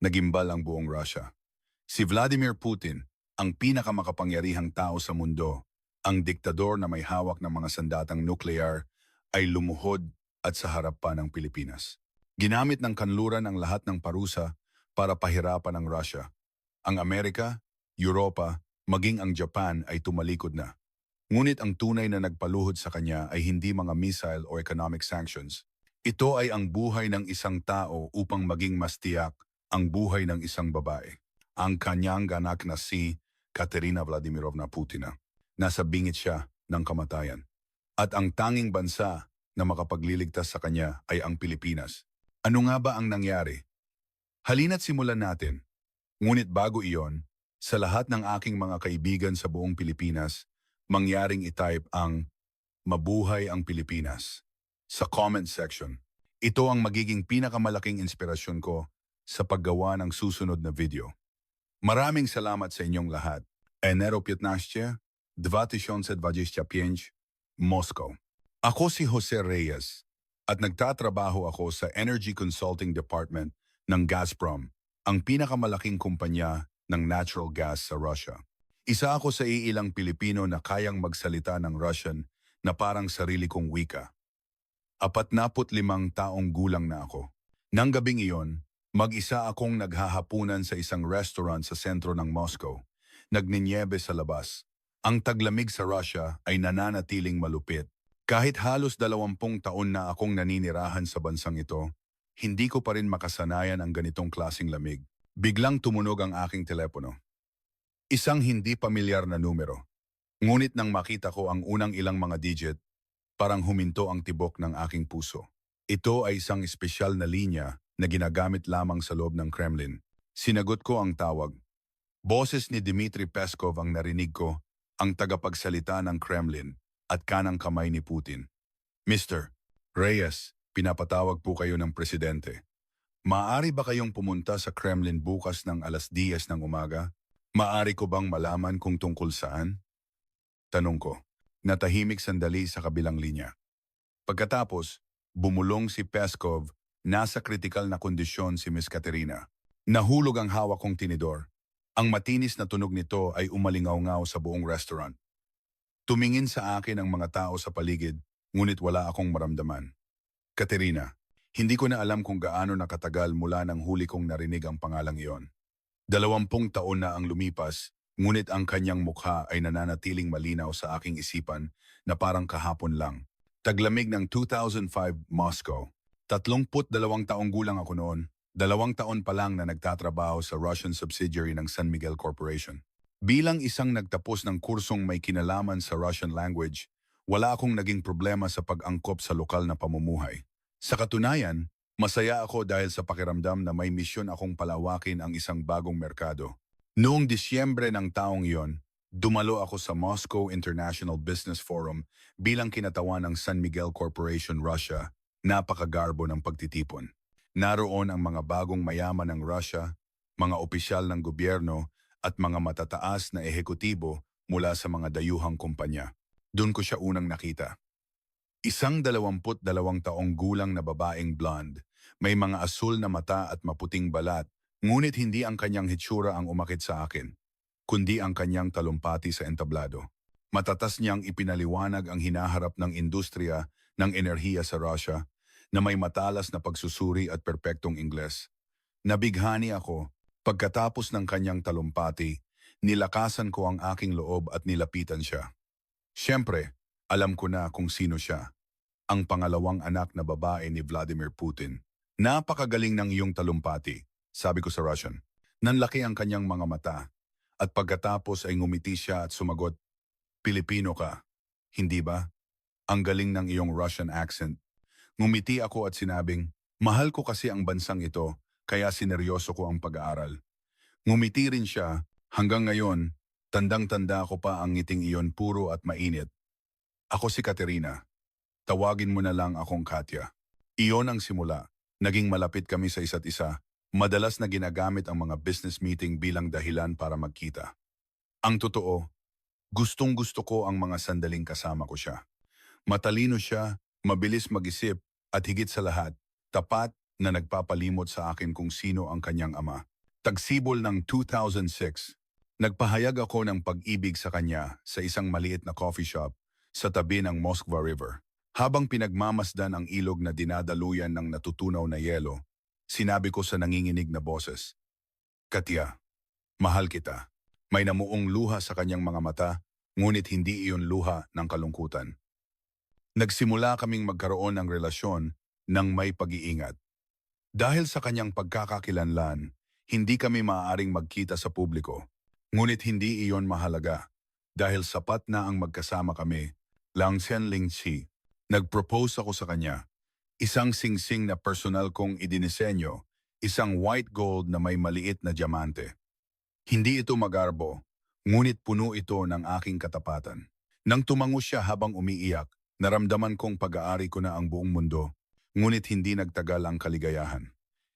nagimbal ang buong Russia. Si Vladimir Putin, ang pinakamakapangyarihang tao sa mundo, ang diktador na may hawak ng mga sandatang nuklear, ay lumuhod at sa harap pa ng Pilipinas. Ginamit ng kanluran ang lahat ng parusa para pahirapan ang Russia. Ang Amerika, Europa, maging ang Japan ay tumalikod na. Ngunit ang tunay na nagpaluhod sa kanya ay hindi mga missile o economic sanctions. Ito ay ang buhay ng isang tao upang maging mas tiyak ang buhay ng isang babae. Ang kanyang anak na si Katerina Vladimirovna Putina. Nasa bingit siya ng kamatayan. At ang tanging bansa na makapagliligtas sa kanya ay ang Pilipinas. Ano nga ba ang nangyari? Halina't simulan natin. Ngunit bago iyon, sa lahat ng aking mga kaibigan sa buong Pilipinas, mangyaring itype ang "Mabuhay ang Pilipinas" sa comment section. Ito ang magiging pinakamalaking inspirasyon ko sa paggawa ng susunod na video. Maraming salamat sa inyong lahat. Enero 15, 2025, Moscow. Ako si Jose Reyes at nagtatrabaho ako sa Energy Consulting Department ng Gazprom, ang pinakamalaking kumpanya ng natural gas sa Russia. Isa ako sa iilang Pilipino na kayang magsalita ng Russian na parang sarili kong wika. 45 taong gulang na ako. Nang gabing iyon, mag-isa akong naghahapunan sa isang restaurant sa sentro ng Moscow. Nagninyebe sa labas. Ang taglamig sa Russia ay nananatiling malupit. Kahit halos 20 taon na akong naninirahan sa bansang ito, hindi ko pa rin makasanayan ang ganitong klaseng lamig. Biglang tumunog ang aking telepono. Isang hindi pamilyar na numero. Ngunit nang makita ko ang unang ilang mga digit, parang huminto ang tibok ng aking puso. Ito ay isang espesyal na linya na ginagamit lamang sa loob ng Kremlin. Sinagot ko ang tawag. Boses ni Dmitry Peskov ang narinig ko, ang tagapagsalita ng Kremlin at kanang kamay ni Putin. Mr. Reyes, pinapatawag po kayo ng presidente. Maaari ba kayong pumunta sa Kremlin bukas ng 10:00 ng umaga? Maaari ko bang malaman kung tungkol saan? Tanong ko. Natahimik sandali sa kabilang linya. Pagkatapos, bumulong si Peskov, nasa kritikal na kondisyon si Miss Katerina. Nahulog ang hawak kong tinidor. Ang matinis na tunog nito ay umalingaw-ngaw sa buong restaurant. Tumingin sa akin ang mga tao sa paligid, ngunit wala akong maramdaman. Katerina, hindi ko na alam kung gaano nakatagal mula nang huli kong narinig ang pangalang iyon. 20 taon na ang lumipas, ngunit ang kanyang mukha ay nananatiling malinaw sa aking isipan na parang kahapon lang. Taglamig ng 2005 Moscow. 32 taong gulang ako noon. 2 taon pa lang na nagtatrabaho sa Russian subsidiary ng San Miguel Corporation. Bilang isang nagtapos ng kursong may kinalaman sa Russian language, wala akong naging problema sa pag-angkop sa lokal na pamumuhay. Sa katunayan, masaya ako dahil sa pakiramdam na may misyon akong palawakin ang isang bagong merkado. Noong Disyembre ng taong iyon, dumalo ako sa Moscow International Business Forum bilang kinatawan ng San Miguel Corporation Russia. Napakagarbo ng pagtitipon. Naroon ang mga bagong mayaman ng Russia, mga opisyal ng gobyerno at mga matataas na ehekutibo mula sa mga dayuhang kumpanya. Doon ko siya unang nakita. Isang 22 taong gulang na babaeng blonde, may mga asul na mata at maputing balat, ngunit hindi ang kanyang hitsura ang umakit sa akin, kundi ang kanyang talumpati sa entablado. Matatas niyang ipinaliwanag ang hinaharap ng industriya ng enerhiya sa Russia na may matalas na pagsusuri at perpektong Ingles. Nabighani ako, pagkatapos ng kanyang talumpati, nilakasan ko ang aking loob at nilapitan siya. Siyempre, alam ko na kung sino siya. Ang pangalawang anak na babae ni Vladimir Putin. Napakagaling ng iyong talumpati, sabi ko sa Russian. Nanlaki ang kanyang mga mata, at pagkatapos ay ngumiti siya at sumagot, Pilipino ka, hindi ba? Ang galing ng iyong Russian accent. Ngumiti ako at sinabing, mahal ko kasi ang bansang ito, kaya sineryoso ko ang pag-aaral. Ngumiti rin siya, hanggang ngayon, tandang-tanda ko pa ang ngiting iyon puro at mainit. Ako si Katerina. Tawagin mo na lang akong Katya. Iyon ang simula. Naging malapit kami sa isa't isa. Madalas na ginagamit ang mga business meeting bilang dahilan para magkita. Ang totoo, gustong-gusto ko ang mga sandaling kasama ko siya. Matalino siya, mabilis mag-isip, at higit sa lahat, tapat na nagpapalimot sa akin kung sino ang kanyang ama. Tagsibol ng 2006, nagpahayag ako ng pag-ibig sa kanya sa isang maliit na coffee shop sa tabi ng Moskva River. Habang pinagmamasdan ang ilog na dinadaluyan ng natutunaw na yelo, sinabi ko sa nanginginig na boses, "Katya, mahal kita." May namuong luha sa kanyang mga mata, ngunit hindi iyon luha ng kalungkutan. Nagsimula kaming magkaroon ng relasyon ng may pag-iingat. Dahil sa kanyang pagkakakilanlan, hindi kami maaaring magkita sa publiko. Ngunit hindi iyon mahalaga dahil sapat na ang magkasama kami. Lang Xian Ling Chi. Nag-propose ako sa kanya. Isang singsing na personal kong idinisenyo, isang white gold na may maliit na diamante. Hindi ito magarbo, ngunit puno ito ng aking katapatan. Nang tumango siya habang umiiyak, naramdaman kong pag-aari ko na ang buong mundo, ngunit hindi nagtagal ang kaligayahan.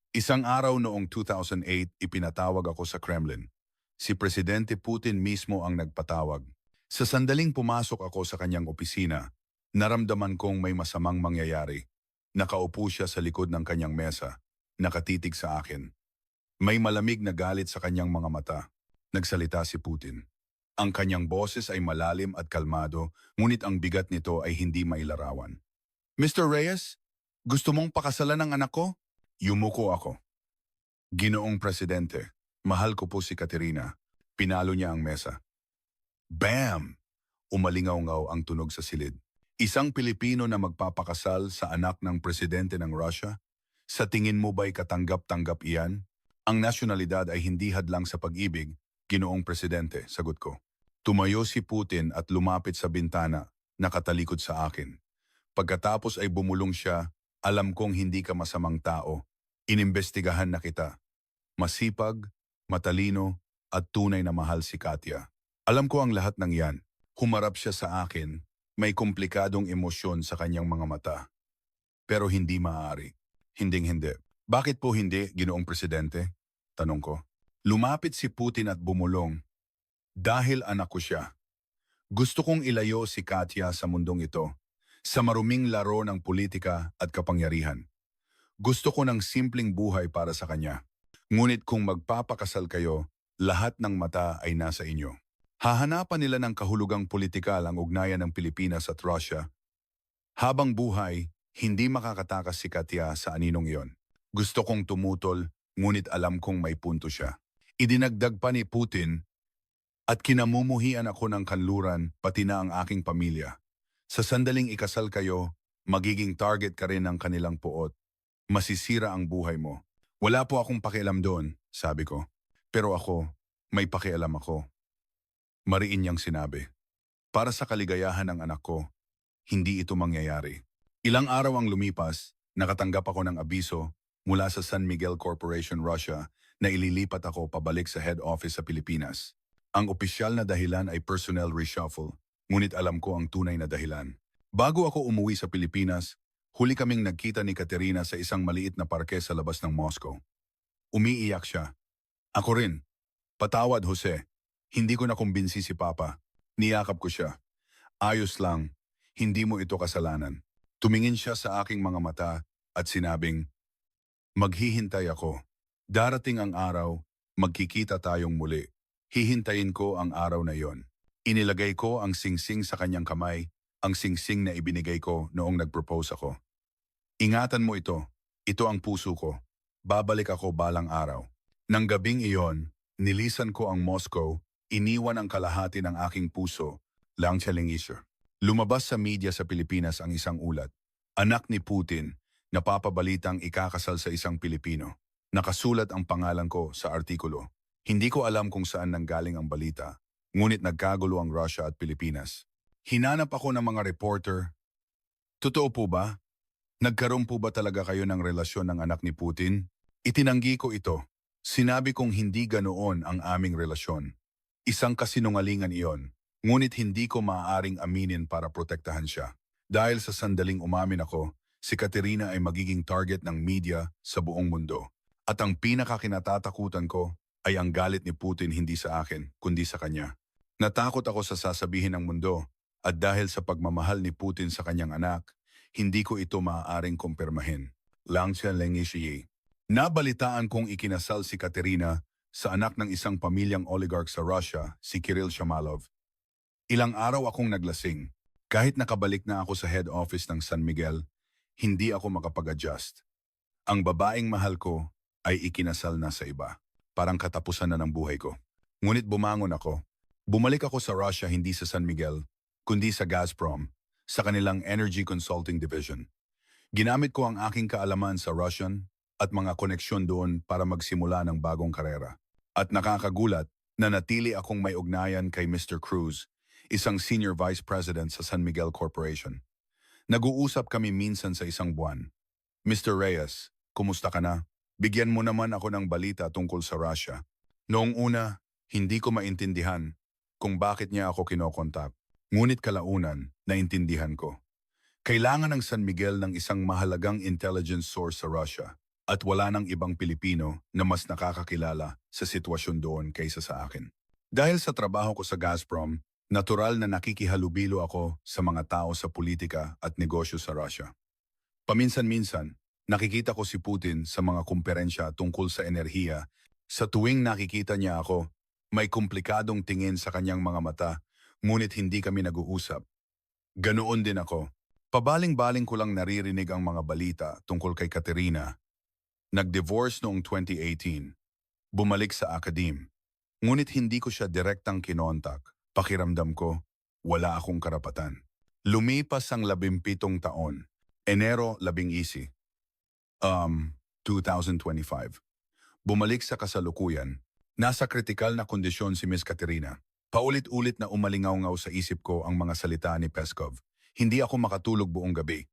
Isang araw noong 2008, ipinatawag ako sa Kremlin. Si Presidente Putin mismo ang nagpatawag. Sa sandaling pumasok ako sa kanyang opisina, naramdaman kong may masamang mangyayari. Nakaupo siya sa likod ng kanyang mesa, nakatitig sa akin. May malamig na galit sa kanyang mga mata. Nagsalita si Putin. Ang kanyang boses ay malalim at kalmado, ngunit ang bigat nito ay hindi mailarawan. "Mr. Reyes, gusto mong pakasalan ng anak ko?" Yumuko ako. "Ginoong Presidente, mahal ko po si Katerina." Pinalo niya ang mesa. Bam! Umalingaw-ngaw ang tunog sa silid. Isang Pilipino na magpapakasal sa anak ng presidente ng Russia? Sa tingin mo ba'y katanggap-tanggap iyan? Ang nasyonalidad ay hindi hadlang sa pag-ibig, Ginoong Presidente, sagot ko. Tumayo si Putin at lumapit sa bintana, nakatalikod sa akin. Pagkatapos ay bumulong siya, "Alam kong hindi ka masamang tao. Inimbestigahan na kita. Masipag, matalino, at tunay na mahal si Katya. Alam ko ang lahat ng yan." Humarap siya sa akin, may komplikadong emosyon sa kanyang mga mata. Pero hindi maaari. Hinding-hindi. "Bakit po hindi, Ginoong Presidente?" Tanong ko. Lumapit si Putin at bumulong. "Dahil anak ko siya. Gusto kong ilayo si Katya sa mundong ito, sa maruming laro ng politika at kapangyarihan. Gusto ko ng simpleng buhay para sa kanya. Ngunit kung magpapakasal kayo, lahat ng mata ay nasa inyo. Hahanapan nila ng kahulugang politikal ang ugnayan ng Pilipinas at Russia. Habang buhay, hindi makakatakas si Katya sa aninong iyon. Gusto kong tumutol, ngunit alam kong may punto siya." Idinagdag pa ni Putin, "At kinamumuhian ako ng kanluran, pati na ang aking pamilya. Sa sandaling ikasal kayo, magiging target ka rin ng kanilang puot. Masisira ang buhay mo." "Wala po akong pakialam doon," sabi ko. "Pero ako, may pakialam ako." Mariin niyang sinabi, "Para sa kaligayahan ng anak ko, hindi ito mangyayari." Ilang araw ang lumipas, nakatanggap ako ng abiso mula sa San Miguel Corporation, Russia, na ililipat ako pabalik sa head office sa Pilipinas. Ang opisyal na dahilan ay personnel reshuffle, ngunit alam ko ang tunay na dahilan. Bago ako umuwi sa Pilipinas, huli kaming nagkita ni Katerina sa isang maliit na parke sa labas ng Moscow. Umiiyak siya. Ako rin. "Patawad, Jose. Hindi ko nakumbinsi si Papa." Niyakap ko siya. "Ayos lang. Hindi mo ito kasalanan." Tumingin siya sa aking mga mata at sinabing, "Maghihintay ako. Darating ang araw, magkikita tayong muli. Hihintayin ko ang araw na yon." Inilagay ko ang singsing sa kanyang kamay, ang singsing na ibinigay ko noong nag-propose ako. "Ingatan mo ito. Ito ang puso ko. Babalik ako balang araw." Nang gabing iyon, nilisan ko ang Moscow, iniwan ang kalahati ng aking puso, Lang Xialing Isher. Lumabas sa media sa Pilipinas ang isang ulat. Anak ni Putin, napapabalitang ikakasal sa isang Pilipino. Nakasulat ang pangalan ko sa artikulo. Hindi ko alam kung saan nanggaling ang balita, ngunit nagkagulo ang Russia at Pilipinas. Hinanap ako ng mga reporter. "Totoo po ba? Nagkaroon po ba talaga kayo ng relasyon ng anak ni Putin?" Itinanggi ko ito. Sinabi kong hindi ganoon ang aming relasyon. Isang kasinungalingan iyon, ngunit hindi ko maaaring aminin para protektahan siya. Dahil sa sandaling umamin ako, si Katerina ay magiging target ng media sa buong mundo. At ang pinakakinatatakutan ko ay ang galit ni Putin hindi sa akin, kundi sa kanya. Natakot ako sa sasabihin ng mundo, at dahil sa pagmamahal ni Putin sa kanyang anak, hindi ko ito maaaring kumpirmahin. Lang Xialing Ishiyi. Nabalitaan kong ikinasal si Katerina sa anak ng isang pamilyang oligarch sa Russia, si Kirill Shamalov. Ilang araw akong naglasing. Kahit nakabalik na ako sa head office ng San Miguel, hindi ako makapag-adjust. Ang babaeng mahal ko ay ikinasal na sa iba. Parang katapusan na ng buhay ko. Ngunit bumangon ako. Bumalik ako sa Russia hindi sa San Miguel, kundi sa Gazprom, sa kanilang Energy Consulting Division. Ginamit ko ang aking kaalaman sa Russian at mga koneksyon doon para magsimula ng bagong karera. At nakakagulat na natili akong may ugnayan kay Mr. Cruz, isang senior vice president sa San Miguel Corporation. Nag-uusap kami minsan sa isang buwan. Mr. Reyes, kumusta ka na? Bigyan mo naman ako ng balita tungkol sa Russia. Noong una, hindi ko maintindihan kung bakit niya ako kinokontak. Ngunit kalaunan, naintindihan ko. Kailangan ng San Miguel ng isang mahalagang intelligence source sa Russia at wala ng ibang Pilipino na mas nakakakilala sa sitwasyon doon kaysa sa akin. Dahil sa trabaho ko sa Gazprom, natural na nakikihalubilo ako sa mga tao sa politika at negosyo sa Russia. Paminsan-minsan, nakikita ko si Putin sa mga kumperensya tungkol sa enerhiya. Sa tuwing nakikita niya ako, may komplikadong tingin sa kanyang mga mata, ngunit hindi kami nag-uusap. Ganoon din ako. Pabaling-baling ko lang naririnig ang mga balita tungkol kay Katerina. Nag-divorce noong 2018. Bumalik sa akadim. Ngunit hindi ko siya direktang kinontak. Pakiramdam ko, wala akong karapatan. Lumipas ang 17 taon. Enero 11. 2025. Bumalik sa kasalukuyan. Nasa kritikal na kondisyon si Miss Katerina. Paulit-ulit na umalingaw-ngaw sa isip ko ang mga salita ni Peskov. Hindi ako makatulog buong gabi.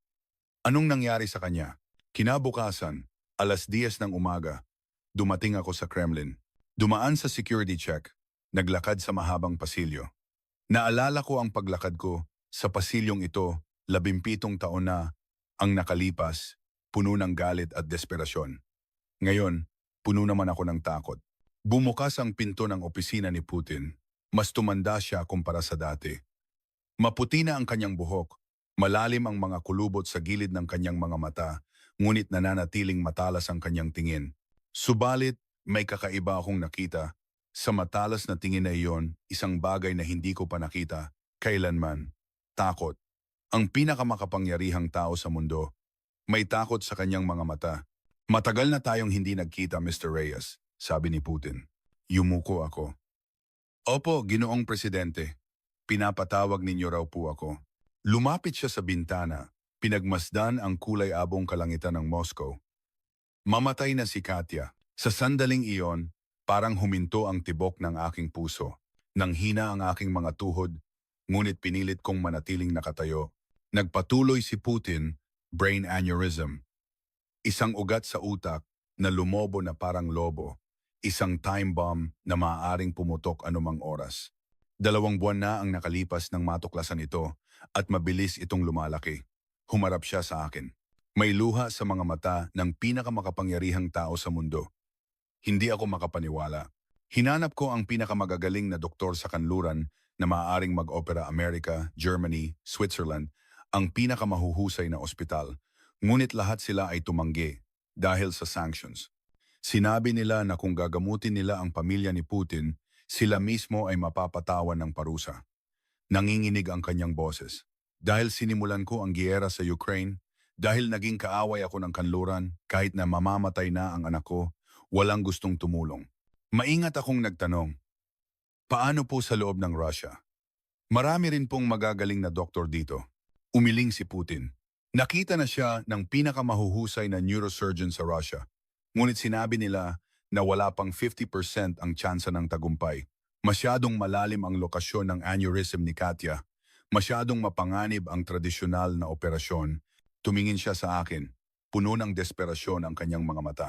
Anong nangyari sa kanya? Kinabukasan, 10:00 ng umaga, dumating ako sa Kremlin. Dumaan sa security check, naglakad sa mahabang pasilyo. Naalala ko ang paglakad ko sa pasilyong ito, 17 taon na ang nakalipas, puno ng galit at desperasyon. Ngayon, puno naman ako ng takot. Bumukas ang pinto ng opisina ni Putin. Mas tumanda siya kumpara sa dati. Maputi na ang kanyang buhok, malalim ang mga kulubot sa gilid ng kanyang mga mata, ngunit nananatiling matalas ang kanyang tingin. Subalit, may kakaiba akong nakita. Sa matalas na tingin na iyon, isang bagay na hindi ko pa nakita, kailanman. Takot. Ang pinakamakapangyarihang tao sa mundo. May takot sa kanyang mga mata. Matagal na tayong hindi nagkita, Mr. Reyes, sabi ni Putin. Yumuko ako. Opo, Ginoong Presidente. Pinapatawag ninyo raw po ako. Lumapit siya sa bintana, pinagmasdan ang kulay-abong kalangitan ng Moscow. Mamatay na si Katya. Sa sandaling iyon, parang huminto ang tibok ng aking puso. Nanghina ang aking mga tuhod, ngunit pinilit kong manatiling nakatayo. Nagpatuloy si Putin, brain aneurysm. Isang ugat sa utak na lumobo na parang lobo. Isang time bomb na maaaring pumutok anumang oras. 2 buwan na ang nakalipas ng matuklasan ito at mabilis itong lumalaki. Humarap siya sa akin. May luha sa mga mata ng pinakamakapangyarihang tao sa mundo. Hindi ako makapaniwala. Hinanap ko ang pinakamagagaling na doktor sa kanluran na maaaring mag-opera America, Germany, Switzerland, ang pinakamahuhusay na ospital. Ngunit lahat sila ay tumanggi dahil sa sanctions. Sinabi nila na kung gagamutin nila ang pamilya ni Putin, sila mismo ay mapapatawan ng parusa. Nanginginig ang kanyang boses. Dahil sinimulan ko ang giyera sa Ukraine, dahil naging kaaway ako ng kanluran, kahit na mamamatay na ang anak ko, walang gustong tumulong. Maingat akong nagtanong, paano po sa loob ng Russia? Marami rin pong magagaling na doktor dito. Umiling si Putin. Nakita na siya ng pinakamahuhusay na neurosurgeon sa Russia. Ngunit sinabi nila na wala pang 50% ang tsansa ng tagumpay. Masyadong malalim ang lokasyon ng aneurysm ni Katya. Masyadong mapanganib ang tradisyonal na operasyon. Tumingin siya sa akin. Puno ng desperasyon ang kanyang mga mata.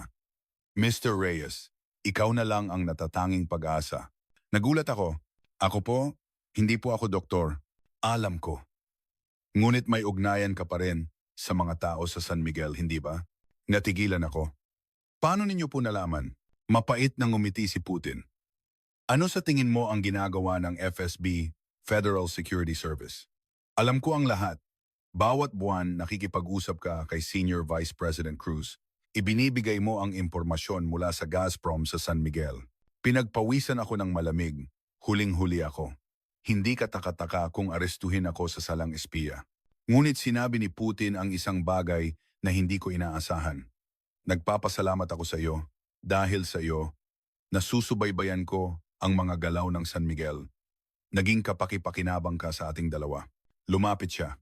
Mr. Reyes, ikaw na lang ang natatanging pag-asa. Nagulat ako. Ako po, hindi po ako doktor. Alam ko. Ngunit may ugnayan ka pa rin sa mga tao sa San Miguel, hindi ba? Natigilan ako. Paano ninyo po nalaman? Mapait nang ngumiti si Putin. Ano sa tingin mo ang ginagawa ng FSB, Federal Security Service? Alam ko ang lahat. Bawat buwan nakikipag-usap ka kay Senior Vice President Cruz. Ibinibigay mo ang impormasyon mula sa Gazprom sa San Miguel. Pinagpawisan ako ng malamig. Huling-huli ako. Hindi katakataka kung arestuhin ako sa salang espiya. Ngunit sinabi ni Putin ang isang bagay na hindi ko inaasahan. Nagpapasalamat ako sa iyo dahil sa iyo nasusubaybayan ko ang mga galaw ng San Miguel. Naging kapaki-pakinabang ka sa ating dalawa. Lumapit siya.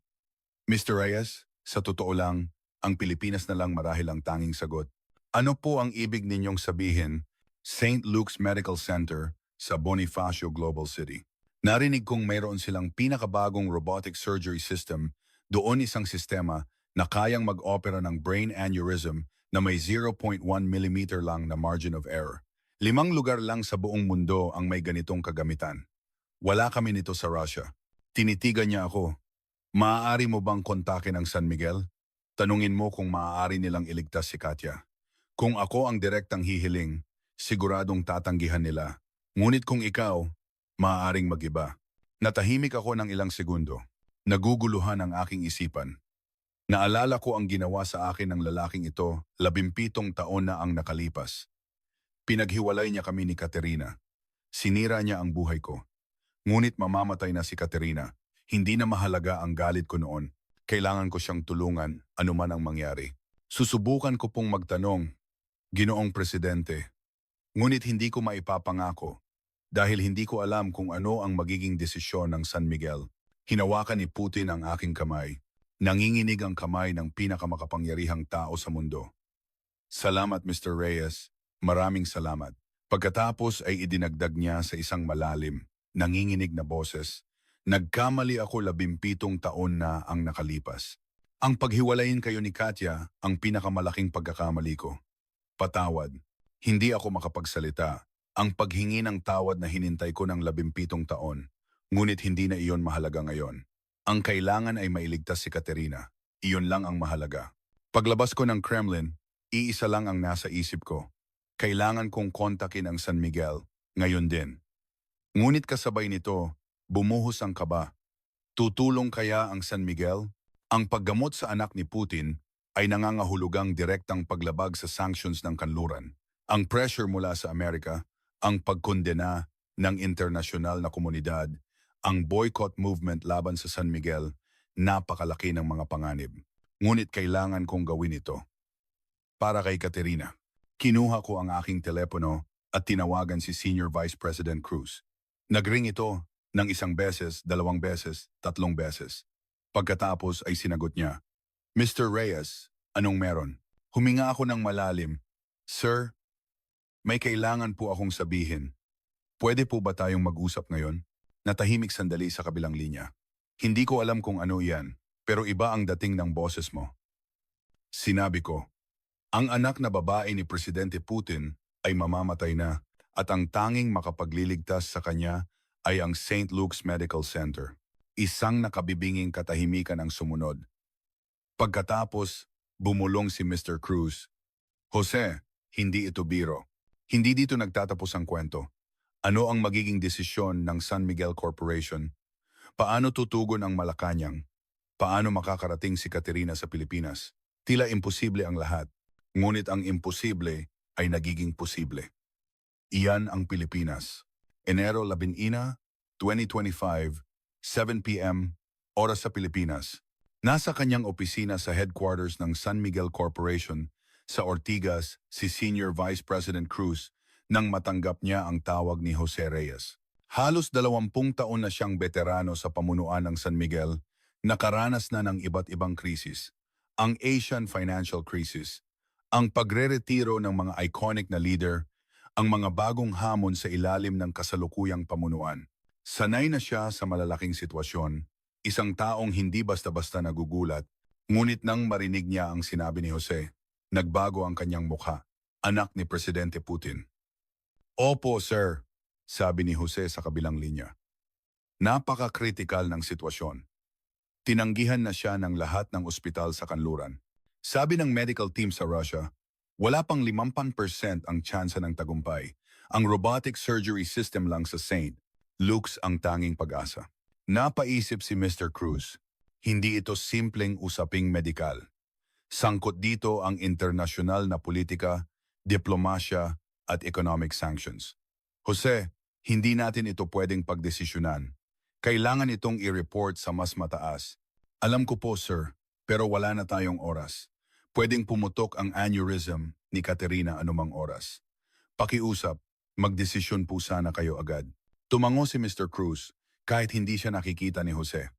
Mr. Reyes, sa totoo lang, ang Pilipinas na lang marahil ang tanging sagot. Ano po ang ibig ninyong sabihin, St. Luke's Medical Center sa Bonifacio Global City? Narinig kong mayroon silang pinakabagong robotic surgery system, doon isang sistema na kayang mag-opera ng brain aneurysm na may 0.1 mm lang na margin of error. 5 lugar lang sa buong mundo ang may ganitong kagamitan. Wala kami nito sa Russia. Tinitigan niya ako. Maaari mo bang kontakin ang San Miguel? Tanungin mo kung maaari nilang iligtas si Katya. Kung ako ang direktang hihiling, siguradong tatanggihan nila. Ngunit kung ikaw, maaaring mag-iba. Natahimik ako ng ilang segundo. Naguguluhan ang aking isipan. Naalala ko ang ginawa sa akin ng lalaking ito, 17 taon na ang nakalipas. Pinaghiwalay niya kami ni Katerina. Sinira niya ang buhay ko. Ngunit mamamatay na si Katerina. Hindi na mahalaga ang galit ko noon. Kailangan ko siyang tulungan, anuman ang mangyari. Susubukan ko pong magtanong, Ginoong Presidente. Ngunit hindi ko maipapangako dahil hindi ko alam kung ano ang magiging desisyon ng San Miguel. Hinawakan ni Putin ang aking kamay. Nanginginig ang kamay ng pinakamakapangyarihang tao sa mundo. Salamat, Mr. Reyes. Maraming salamat. Pagkatapos ay idinagdag niya sa isang malalim, nanginginig na boses. Nagkamali ako 17 taon na ang nakalipas. Ang paghiwalayin kayo ni Katya ang pinakamalaking pagkakamali ko. Patawad. Hindi ako makapagsalita. Ang paghingi ng tawad na hinintay ko ng 17 taon. Ngunit hindi na iyon mahalaga ngayon. Ang kailangan ay mailigtas si Katerina. Iyon lang ang mahalaga. Paglabas ko ng Kremlin, iisa lang ang nasa isip ko. Kailangan kong kontakin ang San Miguel, ngayon din. Ngunit kasabay nito, bumuhos ang kaba. Tutulong kaya ang San Miguel? Ang paggamot sa anak ni Putin ay nangangahulugang direktang paglabag sa sanctions ng kanluran. Ang pressure mula sa Amerika, ang pagkondena ng internasyonal na komunidad, ang boycott movement laban sa San Miguel, napakalaki ng mga panganib. Ngunit kailangan kong gawin ito. Para kay Katerina, kinuha ko ang aking telepono at tinawagan si Senior Vice President Cruz. Nagring ito ng 1 beses, 2 beses, 3 beses. Pagkatapos ay sinagot niya, Mr. Reyes, anong meron? Huminga ako ng malalim. Sir, may kailangan po akong sabihin. Pwede po ba tayong mag-usap ngayon? Natahimik sandali sa kabilang linya. Hindi ko alam kung ano iyan, pero iba ang dating ng boses mo. Sinabi ko, ang anak na babae ni Presidente Putin ay mamamatay na at ang tanging makapagliligtas sa kanya ay ang St. Luke's Medical Center. Isang nakabibinging katahimikan ang sumunod. Pagkatapos, bumulong si Mr. Cruz. Jose, hindi ito biro. Hindi dito nagtatapos ang kwento. Ano ang magiging desisyon ng San Miguel Corporation? Paano tutugon ang Malacanang? Paano makakarating si Katerina sa Pilipinas? Tila imposible ang lahat. Ngunit ang imposible ay nagiging posible. Iyan ang Pilipinas. Enero 11, 2025, 7 p.m., oras sa Pilipinas. Nasa kanyang opisina sa headquarters ng San Miguel Corporation sa Ortigas si Senior Vice President Cruz nang matanggap niya ang tawag ni Jose Reyes. Halos 20 taon na siyang veterano sa pamunuan ng San Miguel, nakaranas na ng iba't ibang krisis. Ang Asian Financial Crisis, ang pagre-retiro ng mga iconic na leader, ang mga bagong hamon sa ilalim ng kasalukuyang pamunuan. Sanay na siya sa malalaking sitwasyon, isang taong hindi basta-basta nagugulat, ngunit nang marinig niya ang sinabi ni Jose, nagbago ang kanyang mukha, anak ni Presidente Putin. Opo, sir, sabi ni Jose sa kabilang linya. Napaka-critical ng sitwasyon. Tinanggihan na siya ng lahat ng ospital sa kanluran. Sabi ng medical team sa Russia, wala pang 50% ang tsansa ng tagumpay. Ang robotic surgery system lang sa St. Luke's ang tanging pag-asa. Napaisip si Mr. Cruz, hindi ito simpleng usaping medikal. Sangkot dito ang internasyonal na politika, diplomasya at economic sanctions. Jose, hindi natin ito pwedeng pagdesisyonan. Kailangan itong i-report sa mas mataas. Alam ko po, sir, pero wala na tayong oras. Pwedeng pumutok ang aneurysm ni Katerina anumang oras. Pakiusap, magdesisyon po sana kayo agad. Tumango si Mr. Cruz kahit hindi siya nakikita ni Jose.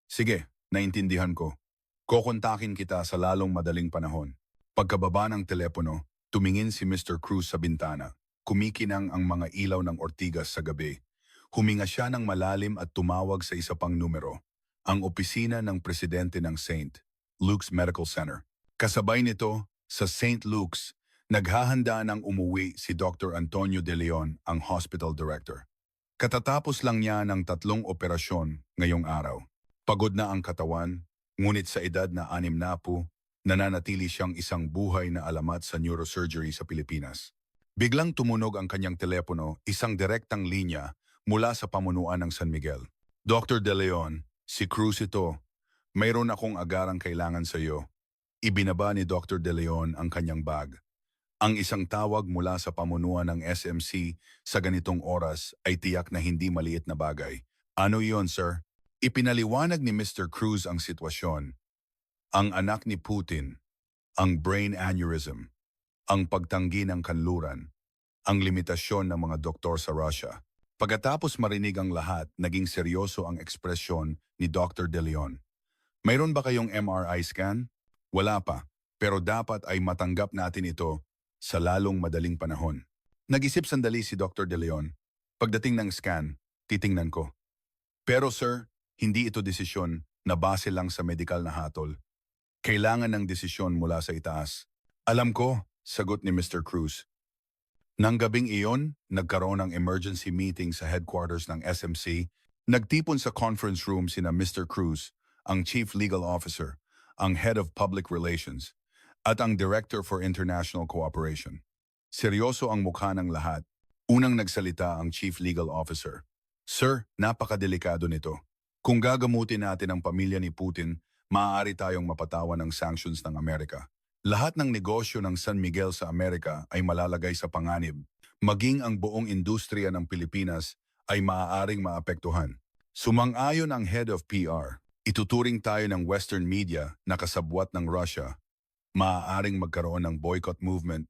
Sige, naintindihan ko. Kokontakin kita sa lalong madaling panahon. Pagkababa ng telepono, tumingin si Mr. Cruz sa bintana. Kumikinang ang mga ilaw ng Ortigas sa gabi. Huminga siya ng malalim at tumawag sa isa pang numero, ang opisina ng presidente ng St. Luke's Medical Center. Kasabay nito, sa St. Luke's, naghahanda ng umuwi si Dr. Antonio De Leon, ang hospital director. Katatapos lang niya ng 3 operasyon ngayong araw. Pagod na ang katawan, ngunit sa edad na 60, nananatili siyang isang buhay na alamat sa neurosurgery sa Pilipinas. Biglang tumunog ang kanyang telepono, isang direktang linya mula sa pamunuan ng San Miguel. Dr. De Leon, si Cruz ito. Mayroon akong agarang kailangan sa iyo. Ibinaba ni Dr. De Leon ang kanyang bag. Ang isang tawag mula sa pamunuan ng SMC sa ganitong oras ay tiyak na hindi maliit na bagay. Ano iyon, sir? Ipinaliwanag ni Mr. Cruz ang sitwasyon. Ang anak ni Putin, ang brain aneurysm, ang pagtanggi ng kanluran, ang limitasyon ng mga doktor sa Russia. Pagkatapos marinig ang lahat, naging seryoso ang ekspresyon ni Dr. De Leon. Mayroon ba kayong MRI scan? Wala pa, pero dapat ay matanggap natin ito sa lalong madaling panahon. Nag-isip sandali si Dr. De Leon. Pagdating ng scan, titingnan ko. Pero sir, hindi ito desisyon na base lang sa medikal na hatol. Kailangan ng desisyon mula sa itaas. Alam ko, sagot ni Mr. Cruz. Nang gabing iyon, nagkaroon ng emergency meeting sa headquarters ng SMC. Nagtipon sa conference room sina Mr. Cruz, ang Chief Legal Officer, ang Head of Public Relations, at ang Director for International Cooperation. Seryoso ang mukha ng lahat. Unang nagsalita ang Chief Legal Officer. Sir, napakadelikado nito. Kung gagamutin natin ang pamilya ni Putin, maaari tayong mapatawan ng sanctions ng Amerika. Lahat ng negosyo ng San Miguel sa Amerika ay malalagay sa panganib. Maging ang buong industriya ng Pilipinas ay maaaring maapektuhan. Sumang-ayon ang Head of PR. Ituturing tayo ng Western media na kasabwat ng Russia. Maaaring magkaroon ng boycott movement.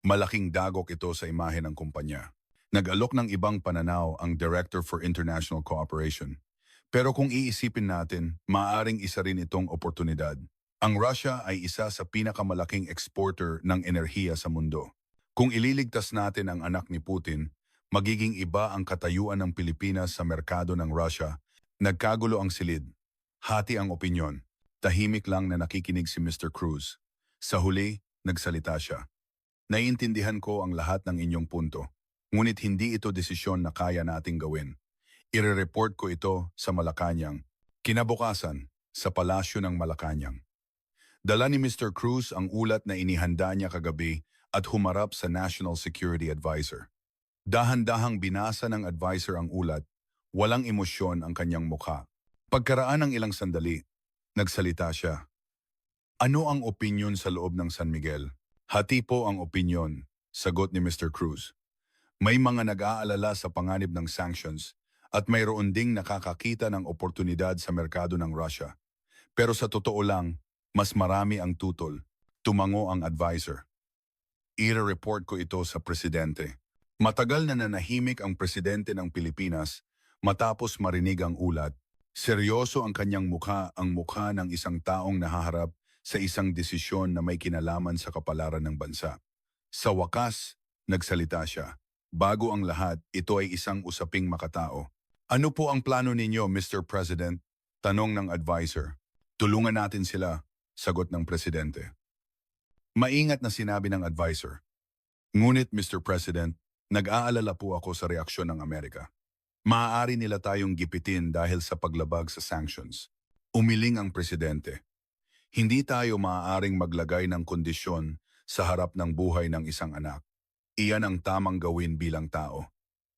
Malaking dagok ito sa imahe ng kumpanya. Nag-alok ng ibang pananaw ang Director for International Cooperation. Pero kung iisipin natin, maaaring isa rin itong oportunidad. Ang Russia ay isa sa pinakamalaking exporter ng enerhiya sa mundo. Kung ililigtas natin ang anak ni Putin, magiging iba ang katayuan ng Pilipinas sa merkado ng Russia. Nagkagulo ang silid. Hati ang opinyon. Tahimik lang na nakikinig si Mr. Cruz. Sa huli, nagsalita siya. Naiintindihan ko ang lahat ng inyong punto. Ngunit hindi ito desisyon na kaya nating gawin. Ire-report ko ito sa Malacanang. Kinabukasan, sa palasyo ng Malacanang. Dala ni Mr. Cruz ang ulat na inihanda niya kagabi at humarap sa National Security Advisor. Dahan-dahang binasa ng advisor ang ulat, walang emosyon ang kanyang mukha. Pagkaraan ng ilang sandali, nagsalita siya. Ano ang opinyon sa loob ng San Miguel? Hati po ang opinyon, sagot ni Mr. Cruz. May mga nag-aalala sa panganib ng sanctions at mayroon ding nakakakita ng oportunidad sa merkado ng Russia. Pero sa totoo lang, mas marami ang tutol. Tumango ang advisor. I-report ko ito sa presidente. Matagal na nanahimik ang presidente ng Pilipinas matapos marinig ang ulat. Seryoso ang kanyang mukha, ang mukha ng isang taong nahaharap sa isang desisyon na may kinalaman sa kapalaran ng bansa. Sa wakas, nagsalita siya. Bago ang lahat, ito ay isang usaping makatao. Ano po ang plano ninyo, Mr. President? Tanong ng advisor. Tulungan natin sila, sagot ng presidente. Maingat na sinabi ng advisor. Ngunit, Mr. President, nag-aalala po ako sa reaksyon ng Amerika. Maaari nila tayong gipitin dahil sa paglabag sa sanctions. Umiling ang presidente. Hindi tayo maaaring maglagay ng kondisyon sa harap ng buhay ng isang anak. Iyan ang tamang gawin bilang tao.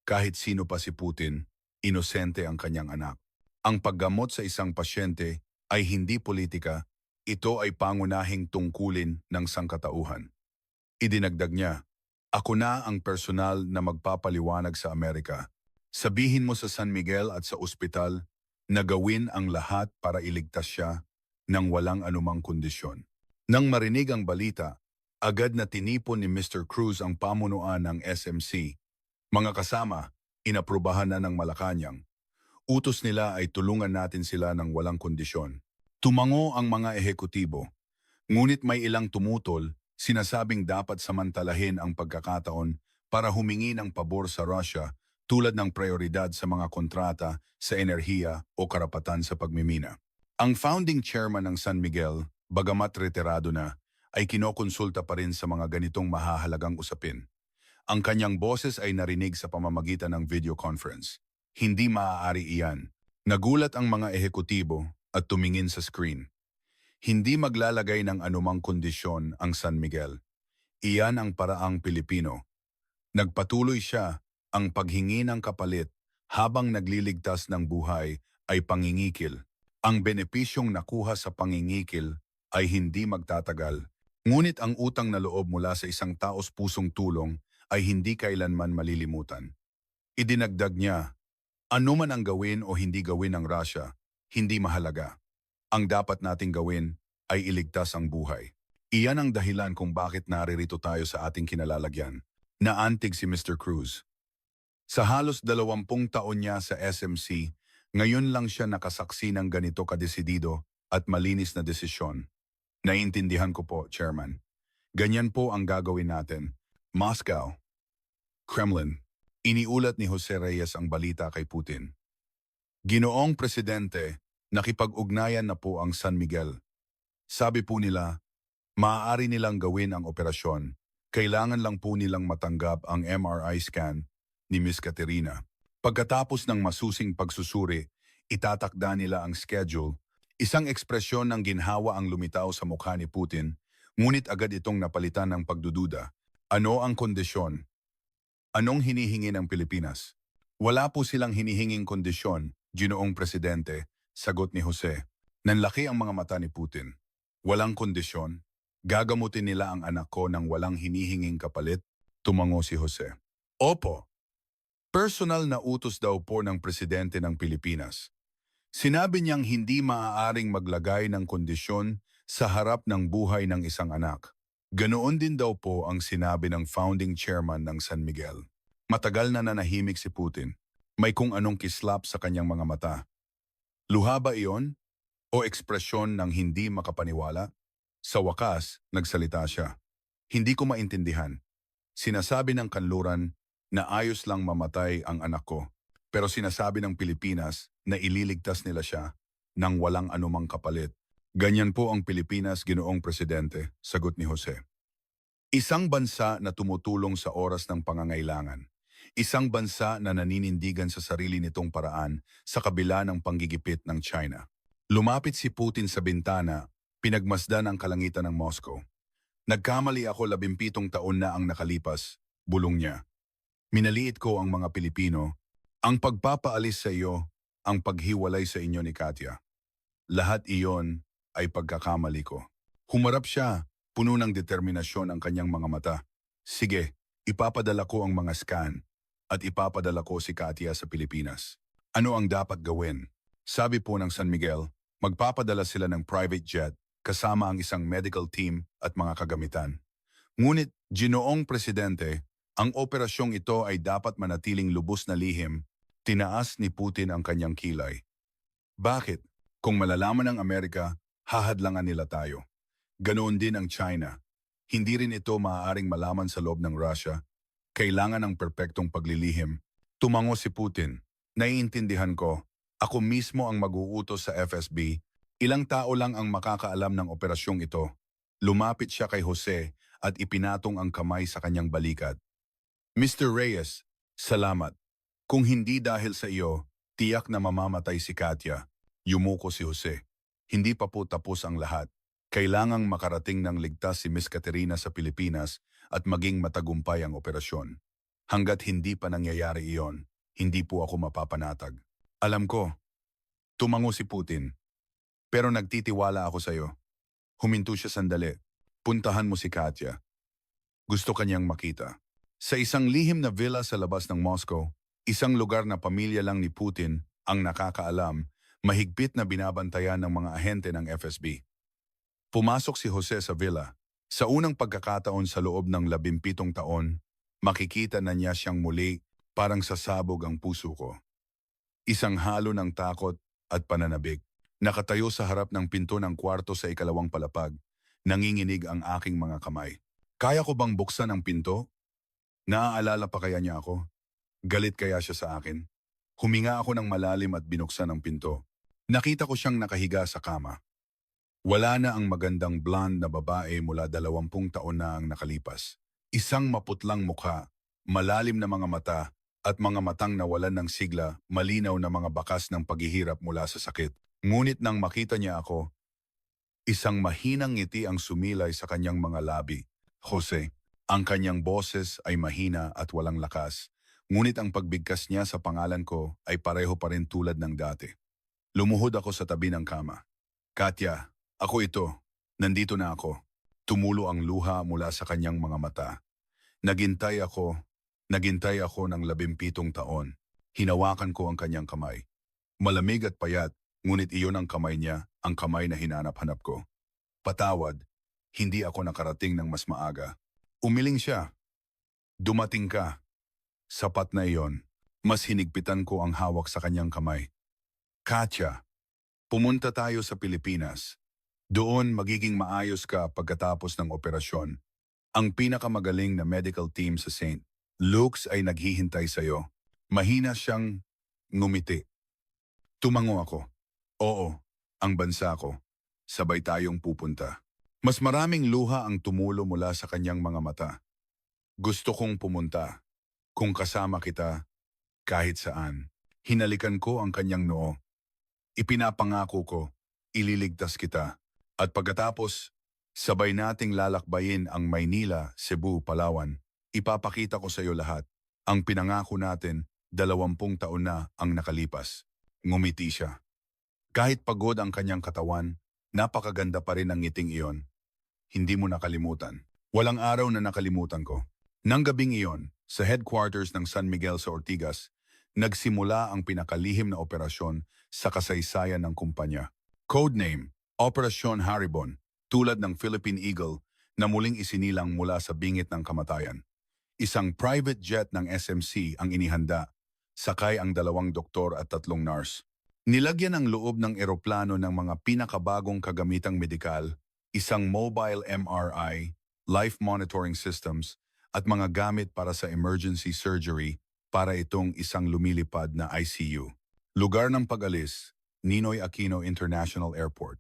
Kahit sino pa si Putin, inosente ang kanyang anak. Ang paggamot sa isang pasyente ay hindi politika, ito ay pangunahing tungkulin ng sangkatauhan. Idinagdag niya, Ako na ang personal na magpapaliwanag sa Amerika. Sabihin mo sa San Miguel at sa ospital na gawin ang lahat para iligtas siya ng walang anumang kondisyon. Nang marinig ang balita, agad na tinipon ni Mr. Cruz ang pamunuan ng SMC. Mga kasama, inaprubahan na ng Malacanang. Utos nila ay tulungan natin sila ng walang kondisyon. Tumango ang mga ehekutibo. Ngunit may ilang tumutol, sinasabing dapat samantalahin ang pagkakataon para humingi ng pabor sa Russia tulad ng prioridad sa mga kontrata sa enerhiya o karapatan sa pagmimina. Ang founding chairman ng San Miguel, bagamat retirado na, ay kinokonsulta pa rin sa mga ganitong mahahalagang usapin. Ang kanyang boses ay narinig sa pamamagitan ng video conference. Hindi maaari iyan. Nagulat ang mga ehekutibo at tumingin sa screen. Hindi maglalagay ng anumang kondisyon ang San Miguel. Iyan ang paraang Pilipino. Nagpatuloy siya, ang paghingi ng kapalit habang nagliligtas ng buhay ay pangingikil. Ang benepisyong nakuha sa pangingikil ay hindi magtatagal. Ngunit ang utang na loob mula sa isang taos pusong tulong ay hindi kailanman malilimutan. Idinagdag niya, ano man ang gawin o hindi gawin ng Russia, hindi mahalaga. Ang dapat nating gawin ay iligtas ang buhay. Iyan ang dahilan kung bakit naririto tayo sa ating kinalalagyan. Naantig si Mr. Cruz. Sa halos 20 taon niya sa SMC, ngayon lang siya nakasaksi ng ganito kadesidido at malinis na desisyon. Naiintindihan ko po, Chairman. Ganyan po ang gagawin natin. Moscow, Kremlin. Iniulat ni Jose Reyes ang balita kay Putin. Ginoong Presidente, nakipag-ugnayan na po ang San Miguel. Sabi po nila, maaari nilang gawin ang operasyon. Kailangan lang po nilang matanggap ang MRI scan ni Miss Caterina. Pagkatapos ng masusing pagsusuri, itatakda nila ang schedule. Isang ekspresyon ng ginhawa ang lumitaw sa mukha ni Putin, ngunit agad itong napalitan ng pagdududa. Ano ang kondisyon? Anong hinihingi ng Pilipinas? Wala po silang hinihinging kondisyon, Ginoong Presidente, sagot ni Jose. Nanlaki ang mga mata ni Putin. Walang kondisyon. Gagamutin nila ang anak ko ng walang hinihinging kapalit, tumango si Jose. Opo. Personal na utos daw po ng Presidente ng Pilipinas. Sinabi niyang hindi maaaring maglagay ng kondisyon sa harap ng buhay ng isang anak. Ganoon din daw po ang sinabi ng founding chairman ng San Miguel. Matagal na nanahimik si Putin. May kung anong kislap sa kanyang mga mata. Luha ba iyon? O ekspresyon ng hindi makapaniwala? Sa wakas, nagsalita siya. Hindi ko maintindihan. Sinasabi ng kanluran na ayos lang mamatay ang anak ko. Pero sinasabi ng Pilipinas na ililigtas nila siya nang walang anumang kapalit. Ganyan po ang Pilipinas, Ginoong Presidente, sagot ni Jose. Isang bansa na tumutulong sa oras ng pangangailangan. Isang bansa na naninindigan sa sarili nitong paraan sa kabila ng panggigipit ng China. Lumapit si Putin sa bintana, pinagmasdan ang kalangitan ng Moscow. Nagkamali ako 17 taon na ang nakalipas, bulong niya. Minaliit ko ang mga Pilipino, ang pagpapaalis sa iyo, ang paghiwalay sa inyo ni Katya. Lahat iyon ay pagkakamali ko. Humarap siya, puno ng determinasyon ang kanyang mga mata. Sige, ipapadala ko ang mga scan at ipapadala ko si Katya sa Pilipinas. Ano ang dapat gawin? Sabi po ng San Miguel, magpapadala sila ng private jet kasama ang isang medical team at mga kagamitan. Ngunit, Ginoong Presidente, ang operasyong ito ay dapat manatiling lubos na lihim. Tinaas ni Putin ang kanyang kilay. Bakit? Kung malalaman ng Amerika, hahadlangan nila tayo. Ganoon din ang China. Hindi rin ito maaaring malaman sa loob ng Russia. Kailangan ng perpektong paglilihim. Tumango si Putin. Naiintindihan ko. Ako mismo ang mag-uutos sa FSB. Ilang tao lang ang makakaalam ng operasyong ito. Lumapit siya kay Jose at ipinatong ang kamay sa kanyang balikat. Mr. Reyes, salamat. Kung hindi dahil sa iyo, tiyak na mamamatay si Katya. Yumuko si Jose. Hindi pa po tapos ang lahat. Kailangang makarating ng ligtas si Miss Caterina sa Pilipinas at maging matagumpay ang operasyon. Hanggat hindi pa nangyayari iyon, hindi po ako mapapanatag. Alam ko, tumango si Putin. Pero nagtitiwala ako sa iyo. Huminto siya sandali. Puntahan mo si Katya. Gusto kanyang makita. Sa isang lihim na villa sa labas ng Moscow, isang lugar na pamilya lang ni Putin ang nakakaalam, mahigpit na binabantayan ng mga ahente ng FSB. Pumasok si Jose sa villa. Sa unang pagkakataon sa loob ng 17 taon, makikita na niya siyang muli, parang sasabog ang puso ko. Isang halo ng takot at pananabik. Nakatayo sa harap ng pinto ng kwarto sa ikalawang palapag, nanginginig ang aking mga kamay. Kaya ko bang buksan ang pinto? Naaalala pa kaya niya ako? Galit kaya siya sa akin? Huminga ako ng malalim at binuksan ang pinto. Nakita ko siyang nakahiga sa kama. Wala na ang magandang blonde na babae mula 20 taon na ang nakalipas. Isang maputlang mukha, malalim na mga mata, at mga matang nawalan ng sigla, malinaw na mga bakas ng paghihirap mula sa sakit. Ngunit nang makita niya ako, isang mahinang ngiti ang sumilay sa kanyang mga labi. Jose, ang kanyang boses ay mahina at walang lakas, ngunit ang pagbigkas niya sa pangalan ko ay pareho pa rin tulad ng dati. Lumuhod ako sa tabi ng kama. Katya, ako ito. Nandito na ako. Tumulo ang luha mula sa kanyang mga mata. Naghintay ako ng 17 taon. Hinawakan ko ang kanyang kamay. Malamig at payat, ngunit iyon ang kamay niya, ang kamay na hinanap-hanap ko. Patawad, hindi ako nakarating ng mas maaga. Umiling siya. Dumating ka. Sapat na iyon. Mas hinigpitan ko ang hawak sa kanyang kamay. Katya, pumunta tayo sa Pilipinas. Doon magiging maayos ka pagkatapos ng operasyon. Ang pinakamagaling na medical team sa St. Luke's ay naghihintay sa iyo. Mahina siyang ngumiti. Tumango ako. Oo, ang bansa ko. Sabay tayong pupunta. Mas maraming luha ang tumulo mula sa kanyang mga mata. Gusto kong pumunta. Kung kasama kita, kahit saan. Hinalikan ko ang kanyang noo. Ipinapangako ko, ililigtas kita. At pagkatapos, sabay nating lalakbayin ang Maynila, Cebu, Palawan. Ipapakita ko sa iyo lahat. Ang pinangako natin, 20 taon na ang nakalipas. Ngumiti siya. Kahit pagod ang kanyang katawan, napakaganda pa rin ang ngiting iyon. Hindi mo nakalimutan. Walang araw na nakalimutan ko. Nang gabing iyon, sa headquarters ng San Miguel sa Ortigas, nagsimula ang pinakalihim na operasyon sa kasaysayan ng kumpanya. Codename, Operasyon Haribon, tulad ng Philippine Eagle na muling isinilang mula sa bingit ng kamatayan. Isang private jet ng SMC ang inihanda, sakay ang 2 doktor at 3 nurse. Nilagyan ang loob ng eroplano ng mga pinakabagong kagamitang medikal, isang mobile MRI, life monitoring systems, at mga gamit para sa emergency surgery para itong isang lumilipad na ICU. Lugar ng pag-alis, Ninoy Aquino International Airport.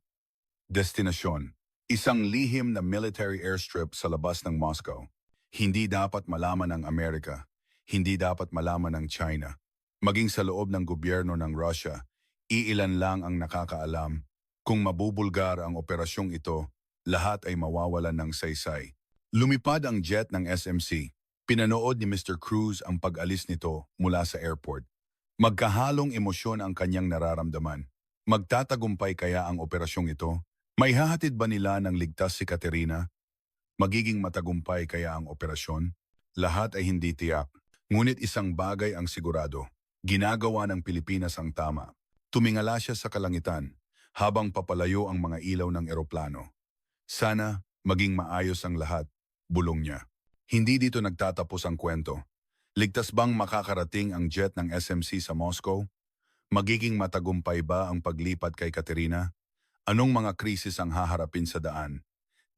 Destinasyon, isang lihim na military airstrip sa labas ng Moscow. Hindi dapat malaman ng Amerika, hindi dapat malaman ng China. Maging sa loob ng gobyerno ng Russia, iilan lang ang nakakaalam. Kung mabubulgar ang operasyong ito, lahat ay mawawalan ng saysay. Lumipad ang jet ng SMC. Pinanood ni Mr. Cruz ang pag-alis nito mula sa airport. Magkahalong emosyon ang kanyang nararamdaman. Magtatagumpay kaya ang operasyong ito? May hahatid ba nila ng ligtas si Katerina? Magiging matagumpay kaya ang operasyon? Lahat ay hindi tiyak. Ngunit isang bagay ang sigurado. Ginagawa ng Pilipinas ang tama. Tumingala siya sa kalangitan habang papalayo ang mga ilaw ng eroplano. Sana maging maayos ang lahat, bulong niya. Hindi dito nagtatapos ang kwento. Ligtas bang makakarating ang jet ng SMC sa Moscow? Magiging matagumpay ba ang paglipat kay Katerina? Anong mga krisis ang haharapin sa daan?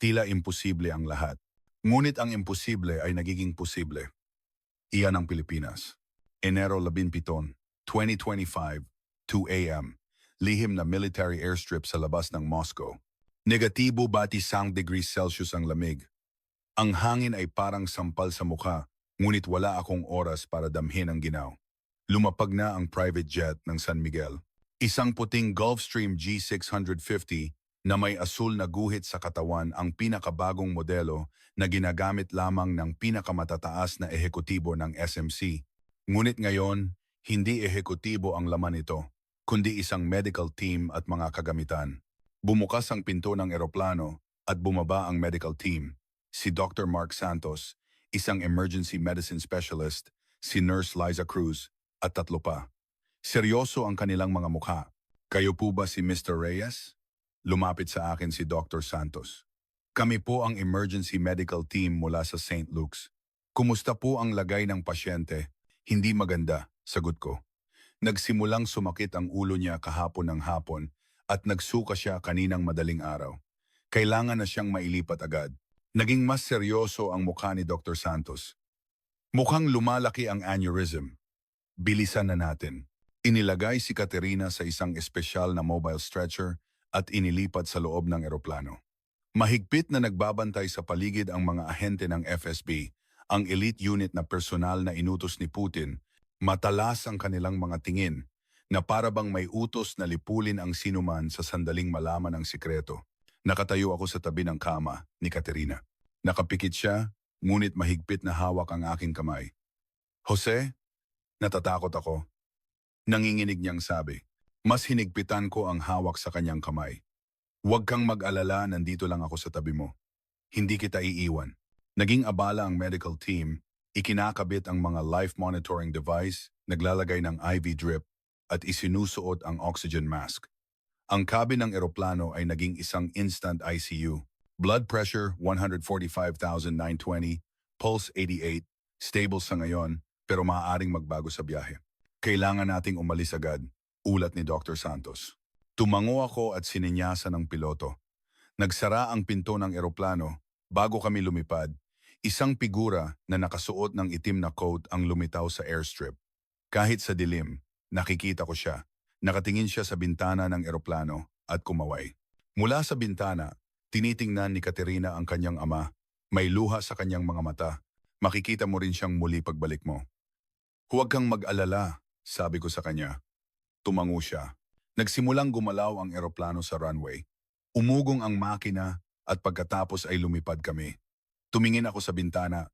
Tila imposible ang lahat. Ngunit ang imposible ay nagiging posible. Iyan ang Pilipinas. Enero 17, 2025, 2 a.m. Lihim na military airstrip sa labas ng Moscow. Negatibo 20 degrees Celsius ang lamig. Ang hangin ay parang sampal sa mukha, ngunit wala akong oras para damhin ang ginaw. Lumapag na ang private jet ng San Miguel. Isang puting Gulfstream G650 na may asul na guhit sa katawan ang pinakabagong modelo na ginagamit lamang ng pinakamatataas na ehekutibo ng SMC. Ngunit ngayon, hindi ehekutibo ang laman ito, kundi isang medical team at mga kagamitan. Bumukas ang pinto ng eroplano at bumaba ang medical team. Si Dr. Mark Santos, isang emergency medicine specialist, si Nurse Liza Cruz, at 3 pa. Seryoso ang kanilang mga mukha. Kayo po ba si Mr. Reyes? Lumapit sa akin si Dr. Santos. Kami po ang emergency medical team mula sa St. Luke's. Kumusta po ang lagay ng pasyente? Hindi maganda, sagot ko. Nagsimulang sumakit ang ulo niya kahapon ng hapon at nagsuka siya kaninang madaling araw. Kailangan na siyang mailipat agad. Naging mas seryoso ang mukha ni Dr. Santos. Mukhang lumalaki ang aneurysm. Bilisan na natin. Inilagay si Caterina sa isang espesyal na mobile stretcher at inilipat sa loob ng eroplano. Mahigpit na nagbabantay sa paligid ang mga ahente ng FSB, ang elite unit na personal na inutos ni Putin. Matalas ang kanilang mga tingin na para bang may utos na lipulin ang sinuman sa sandaling malaman ang sikreto. Nakatayo ako sa tabi ng kama ni Caterina. Nakapikit siya, ngunit mahigpit na hawak ang aking kamay. Jose, natatakot ako. Nanginginig niyang sabi. Mas hinigpitan ko ang hawak sa kanyang kamay. Huwag kang mag-alala, nandito lang ako sa tabi mo. Hindi kita iiwan. Naging abala ang medical team, ikinakabit ang mga life monitoring device, naglalagay ng IV drip, at isinusuot ang oxygen mask. Ang cabin ng eroplano ay naging isang instant ICU. Blood pressure 145,920, pulse 88, stable sa ngayon pero maaaring magbago sa biyahe. Kailangan nating umalis agad, ulat ni Dr. Santos. Tumango ako at sininyasan ng piloto. Nagsara ang pinto ng eroplano bago kami lumipad. Isang figura na nakasuot ng itim na coat ang lumitaw sa airstrip. Kahit sa dilim, nakikita ko siya. Nakatingin siya sa bintana ng eroplano at kumaway. Mula sa bintana, tinitingnan ni Caterina ang kanyang ama. May luha sa kanyang mga mata. Makikita mo rin siyang muli pagbalik mo. Huwag kang mag-alala, sabi ko sa kanya. Tumango siya. Nagsimulang gumalaw ang eroplano sa runway. Umugong ang makina at pagkatapos ay lumipad kami. Tumingin ako sa bintana.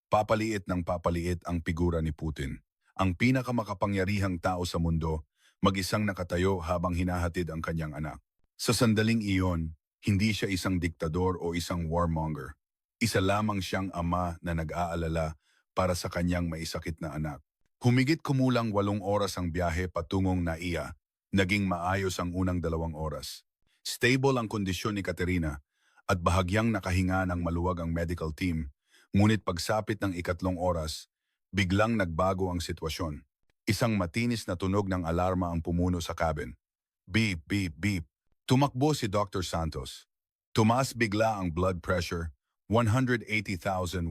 Papaliit ng papaliit ang figura ni Putin. Ang pinakamakapangyarihang tao sa mundo, mag-isang nakatayo habang hinahatid ang kanyang anak. Sa sandaling iyon, hindi siya isang diktador o isang warmonger. Isa lamang siyang ama na nag-aalala para sa kanyang maisakit na anak. Humigit kumulang 8 oras ang biyahe patungong Naiya. Naging maayos ang unang 2 oras. Stable ang kondisyon ni Caterina at bahagyang nakahinga ng maluwag ang medical team. Ngunit pagsapit ng 3 oras, biglang nagbago ang sitwasyon. Isang matinis na tunog ng alarma ang pumuno sa cabin. Beep, beep, beep. Tumakbo si Dr. Santos. Tumaas bigla ang blood pressure, 180,110.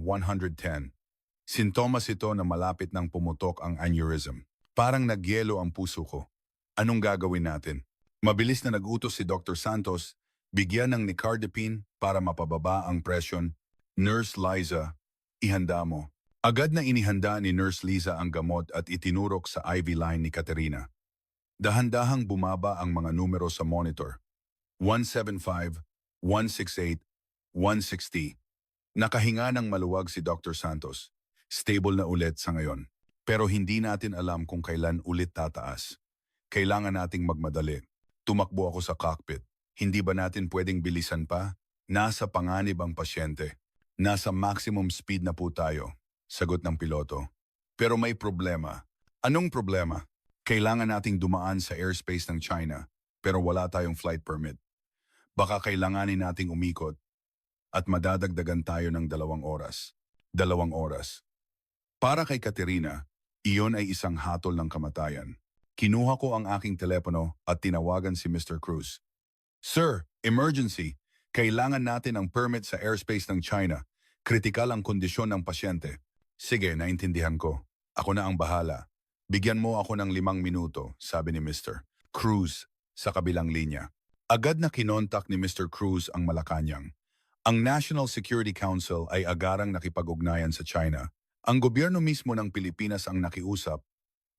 Sintomas ito na malapit nang pumutok ang aneurysm. Parang nagyelo ang puso ko. Anong gagawin natin? Mabilis na nag-utos si Dr. Santos, bigyan ng nicardipine para mapababa ang presyon. Nurse Liza, ihanda mo. Agad na inihanda ni Nurse Liza ang gamot at itinurok sa IV line ni Caterina. Dahan-dahang bumaba ang mga numero sa monitor. 175, 168, 160. Nakahinga ng maluwag si Dr. Santos. Stable na ulit sa ngayon. Pero hindi natin alam kung kailan ulit tataas. Kailangan nating magmadali. Tumakbo ako sa cockpit. Hindi ba natin pwedeng bilisan pa? Nasa panganib ang pasyente. Nasa maximum speed na po tayo. Sagot ng piloto. Pero may problema. Anong problema? Kailangan nating dumaan sa airspace ng China pero wala tayong flight permit. Baka kailanganin nating umikot at madadagdagan tayo ng 2 oras. 2 oras. Para kay Caterina, iyon ay isang hatol ng kamatayan. Kinuha ko ang aking telepono at tinawagan si Mr. Cruz. Sir, emergency. Kailangan natin ang permit sa airspace ng China. Kritikal ang kondisyon ng pasyente. Sige, naintindihan ko. Ako na ang bahala. Bigyan mo ako ng 5 minuto, sabi ni Mr. Cruz sa kabilang linya. Agad na kinontak ni Mr. Cruz ang Malacanang. Ang National Security Council ay agarang nakipag-ugnayan sa China. Ang gobyerno mismo ng Pilipinas ang nakiusap.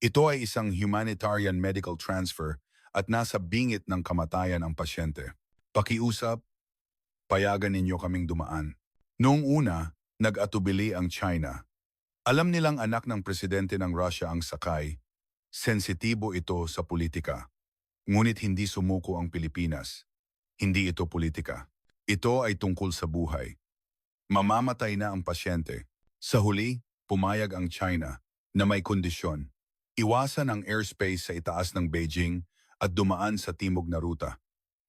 Ito ay isang humanitarian medical transfer at nasa bingit ng kamatayan ang pasyente. Pakiusap, payagan ninyo kaming dumaan. Noong una, nag-atubili ang China. Alam nilang anak ng presidente ng Russia ang sakay. Sensitibo ito sa politika. Ngunit hindi sumuko ang Pilipinas. Hindi ito politika. Ito ay tungkol sa buhay. Mamamatay na ang pasyente. Sa huli, pumayag ang China na may kondisyon. Iwasan ang airspace sa itaas ng Beijing at dumaan sa timog na ruta.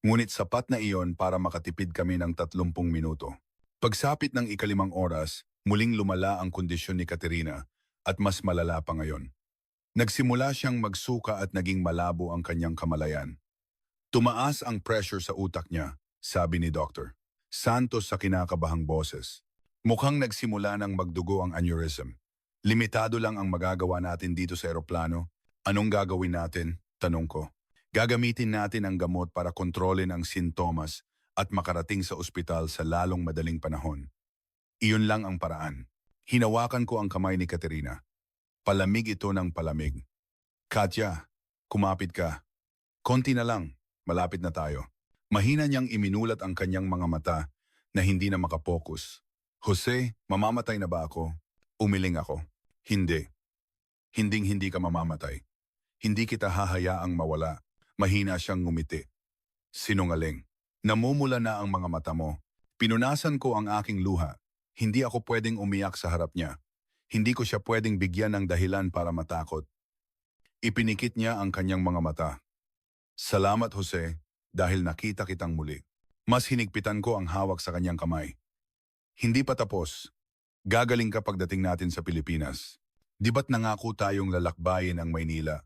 Ngunit sapat na iyon para makatipid kami ng 30 minuto. Pagsapit ng ikalimang oras, muling lumala ang kondisyon ni Katerina at mas malala pa ngayon. Nagsimula siyang magsuka at naging malabo ang kanyang kamalayan. Tumaas ang pressure sa utak niya, sabi ni Dr. Santos sa kinakabahang boses. Mukhang nagsimula ng magdugo ang aneurysm. Limitado lang ang magagawa natin dito sa eroplano. Anong gagawin natin? Tanong ko. Gagamitin natin ang gamot para kontrolin ang sintomas at makarating sa ospital sa lalong madaling panahon. Iyon lang ang paraan. Hinawakan ko ang kamay ni Katerina. Palamig ito ng palamig. Katya, kumapit ka. Konti na lang, malapit na tayo. Mahina niyang iminulat ang kanyang mga mata na hindi na makapokus. Jose, mamamatay na ba ako? Umiling ako. Hindi. Hinding-hindi ka mamamatay. Hindi kita hahayaang mawala. Mahina siyang ngumiti. Sinungaling. Namumula na ang mga mata mo. Pinunasan ko ang aking luha. Hindi ako pwedeng umiyak sa harap niya. Hindi ko siya pwedeng bigyan ng dahilan para matakot. Ipinikit niya ang kanyang mga mata. Salamat, Jose, dahil nakita kitang muli. Mas hinigpitan ko ang hawak sa kanyang kamay. Hindi pa tapos. Gagaling ka pagdating natin sa Pilipinas. Di ba't nangako tayong lalakbayin ang Maynila?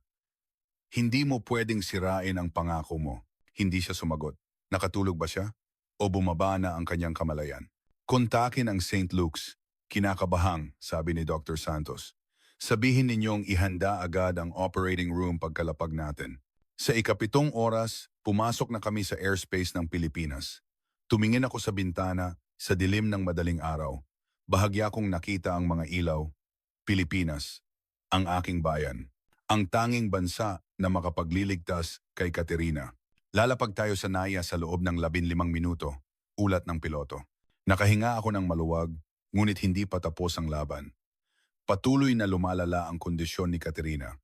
Hindi mo pwedeng sirain ang pangako mo. Hindi siya sumagot. Nakatulog ba siya? O bumaba na ang kanyang kamalayan? Kontakin ang St. Luke's. Kinakabahang, sabi ni Dr. Santos. Sabihin ninyong ihanda agad ang operating room pagkalapag natin. Sa ikapitong oras, pumasok na kami sa airspace ng Pilipinas. Tumingin ako sa bintana, sa dilim ng madaling araw. Bahagya kong nakita ang mga ilaw. Pilipinas, ang aking bayan. Ang tanging bansa na makapagliligtas kay Katerina. Lalapag tayo sa Naya sa loob ng 15 minuto, ulat ng piloto. Nakahinga ako ng maluwag, ngunit hindi pa tapos ang laban. Patuloy na lumalala ang kondisyon ni Katerina.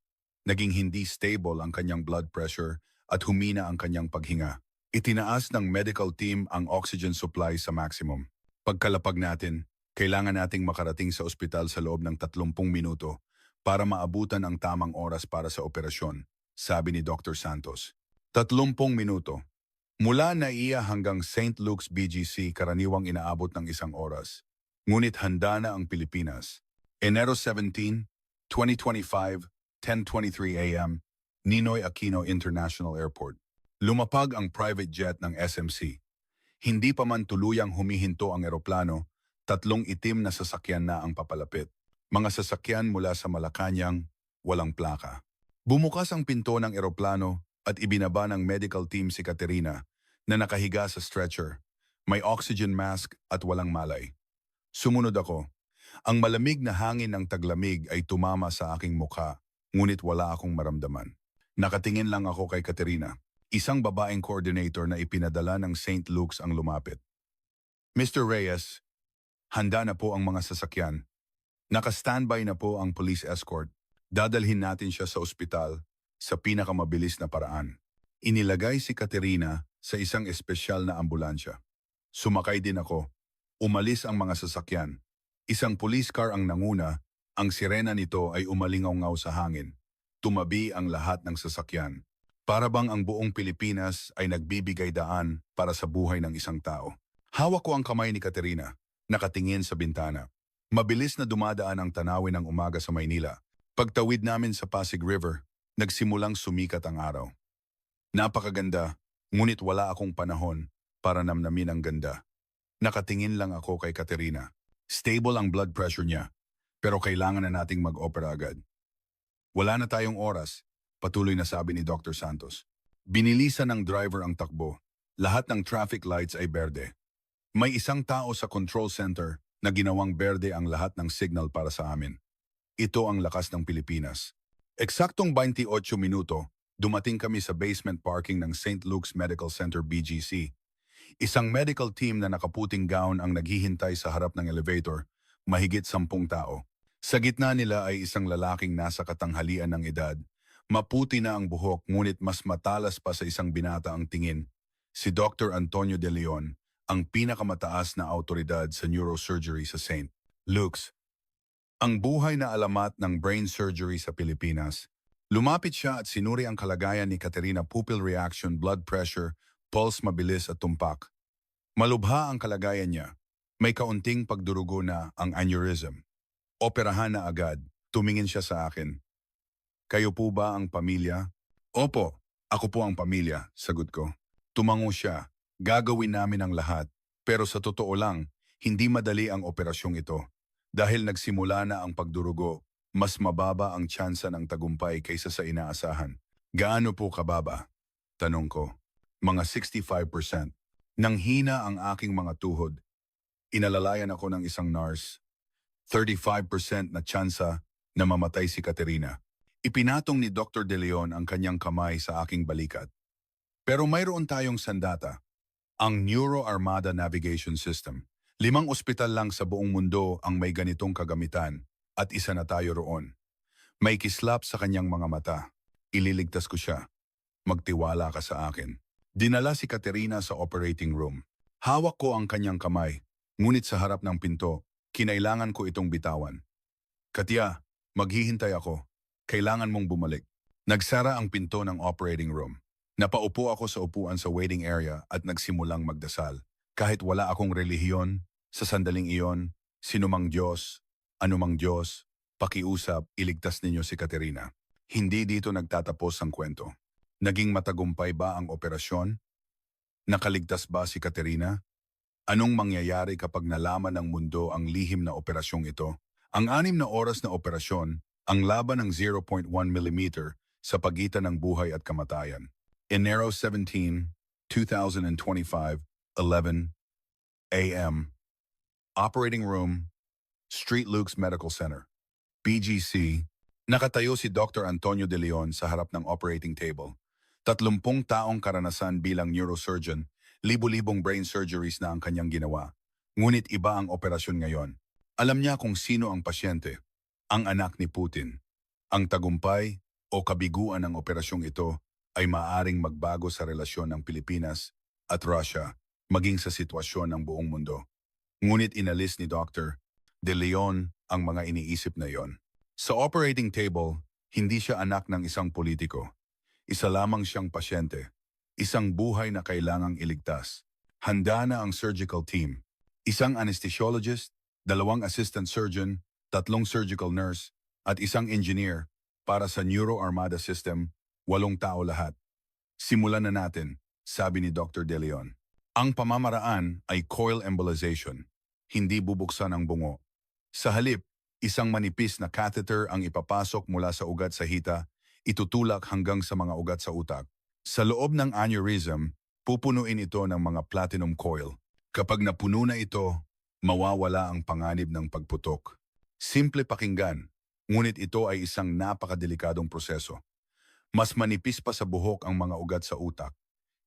Naging hindi stable ang kanyang blood pressure at humina ang kanyang paghinga. Itinaas ng medical team ang oxygen supply sa maximum. Pagkalapag natin, kailangan nating makarating sa ospital sa loob ng 30 minuto para maabutan ang tamang oras para sa operasyon, sabi ni Dr. Santos. 30 minuto. Mula Naiya hanggang St. Luke's BGC karaniwang inaabot ng 1 oras. Ngunit handa na ang Pilipinas. Enero 17, 2025, 10:23 a.m., Ninoy Aquino International Airport. Lumapag ang private jet ng SMC. Hindi pa man tuluyang humihinto ang eroplano, 3 itim na sasakyan na ang papalapit. Mga sasakyan mula sa Malacanang, walang plaka. Bumukas ang pinto ng eroplano at ibinaba ng medical team si Katerina na nakahiga sa stretcher. May oxygen mask at walang malay. Sumunod ako. Ang malamig na hangin ng taglamig ay tumama sa aking mukha, ngunit wala akong maramdaman. Nakatingin lang ako kay Katerina. Isang babaeng coordinator na ipinadala ng St. Luke's ang lumapit. Mr. Reyes, handa na po ang mga sasakyan. Naka-standby na po ang police escort. Dadalhin natin siya sa ospital sa pinakamabilis na paraan. Inilagay si Katerina sa isang espesyal na ambulansya. Sumakay din ako. Umalis ang mga sasakyan. Isang police car ang nanguna, ang sirena nito ay umalingaw-ngaw sa hangin. Tumabi ang lahat ng sasakyan. Para bang ang buong Pilipinas ay nagbibigay daan para sa buhay ng isang tao. Hawak ko ang kamay ni Katerina, nakatingin sa bintana. Mabilis na dumadaan ang tanawin ng umaga sa Maynila. Pagtawid namin sa Pasig River, nagsimulang sumikat ang araw. Napakaganda, ngunit wala akong panahon para namnamin ang ganda. Nakatingin lang ako kay Katerina. Stable ang blood pressure niya, pero kailangan na nating mag-opera agad. Wala na tayong oras, patuloy na sabi ni Dr. Santos. Binilisan ng driver ang takbo. Lahat ng traffic lights ay berde. May isang tao sa control center na ginawang berde ang lahat ng signal para sa amin. Ito ang lakas ng Pilipinas. Eksaktong 28 minuto, dumating kami sa basement parking ng St. Luke's Medical Center BGC. Isang medical team na nakaputing gown ang naghihintay sa harap ng elevator, mahigit 10 tao. Sa gitna nila ay isang lalaking nasa katanghalian ng edad. Maputi na ang buhok ngunit mas matalas pa sa isang binata ang tingin. Si Dr. Antonio De Leon, ang pinakamataas na autoridad sa neurosurgery sa St. Luke's. Ang buhay na alamat ng brain surgery sa Pilipinas. Lumapit siya at sinuri ang kalagayan ni Katerina, pupil reaction, blood pressure, pulse mabilis at tumpak. Malubha ang kalagayan niya. May kaunting pagdurugo na ang aneurysm. Operahan na agad. Tumingin siya sa akin. Kayo po ba ang pamilya? Opo, ako po ang pamilya, sagot ko. Tumango siya. Gagawin namin ang lahat. Pero sa totoo lang, hindi madali ang operasyong ito. Dahil nagsimula na ang pagdurugo, mas mababa ang tsansa ng tagumpay kaysa sa inaasahan. Gaano po kababa? Tanong ko. Mga 65%. Nang hina ang aking mga tuhod. Inalalayan ako ng isang nurse. 35% na tsansa na mamatay si Katerina. Ipinatong ni Dr. De Leon ang kanyang kamay sa aking balikat. Pero mayroon tayong sandata, ang Neuro Armada Navigation System. 5 ospital lang sa buong mundo ang may ganitong kagamitan at isa na tayo roon. May kislap sa kanyang mga mata. Ililigtas ko siya. Magtiwala ka sa akin. Dinala si Katerina sa operating room. Hawak ko ang kanyang kamay, ngunit sa harap ng pinto, kinailangan ko itong bitawan. Katya, maghihintay ako. Kailangan mong bumalik. Nagsara ang pinto ng operating room. Napaupo ako sa upuan sa waiting area at nagsimulang magdasal. Kahit wala akong relihiyon, sa sandaling iyon, sinumang Diyos, anumang Diyos, pakiusap, iligtas ninyo si Katerina. Hindi dito nagtatapos ang kwento. Naging matagumpay ba ang operasyon? Nakaligtas ba si Katerina? Anong mangyayari kapag nalaman ng mundo ang lihim na operasyong ito? Ang 6 na oras na operasyon, ang laban ng 0.1 mm sa pagitan ng buhay at kamatayan. Enero 17, 2025, 11 a.m. Operating Room, Street Luke's Medical Center. BGC, nakatayo si Dr. Antonio De Leon sa harap ng operating table. 30 taong karanasan bilang neurosurgeon, libo-libong brain surgeries na ang kanyang ginawa. Ngunit iba ang operasyon ngayon. Alam niya kung sino ang pasyente, ang anak ni Putin. Ang tagumpay o kabiguan ng operasyong ito ay maaaring magbago sa relasyon ng Pilipinas at Russia, maging sa sitwasyon ng buong mundo. Ngunit inalis ni Dr. De Leon ang mga iniisip na iyon. Sa operating table, hindi siya anak ng isang politiko. Isa lamang siyang pasyente. Isang buhay na kailangang iligtas. Handa na ang surgical team. Isang anesthesiologist, 2 assistant surgeon, 3 surgical nurse, at isang engineer para sa Neuro Armada System, 8 tao lahat. Simulan na natin, sabi ni Dr. De Leon. Ang pamamaraan ay coil embolization, hindi bubuksan ang bungo. Sa halip, isang manipis na catheter ang ipapasok mula sa ugat sa hita, itutulak hanggang sa mga ugat sa utak. Sa loob ng aneurysm, pupunuin ito ng mga platinum coil. Kapag napuno na ito, mawawala ang panganib ng pagputok. Simple pakinggan, ngunit ito ay isang napakadelikadong proseso. Mas manipis pa sa buhok ang mga ugat sa utak.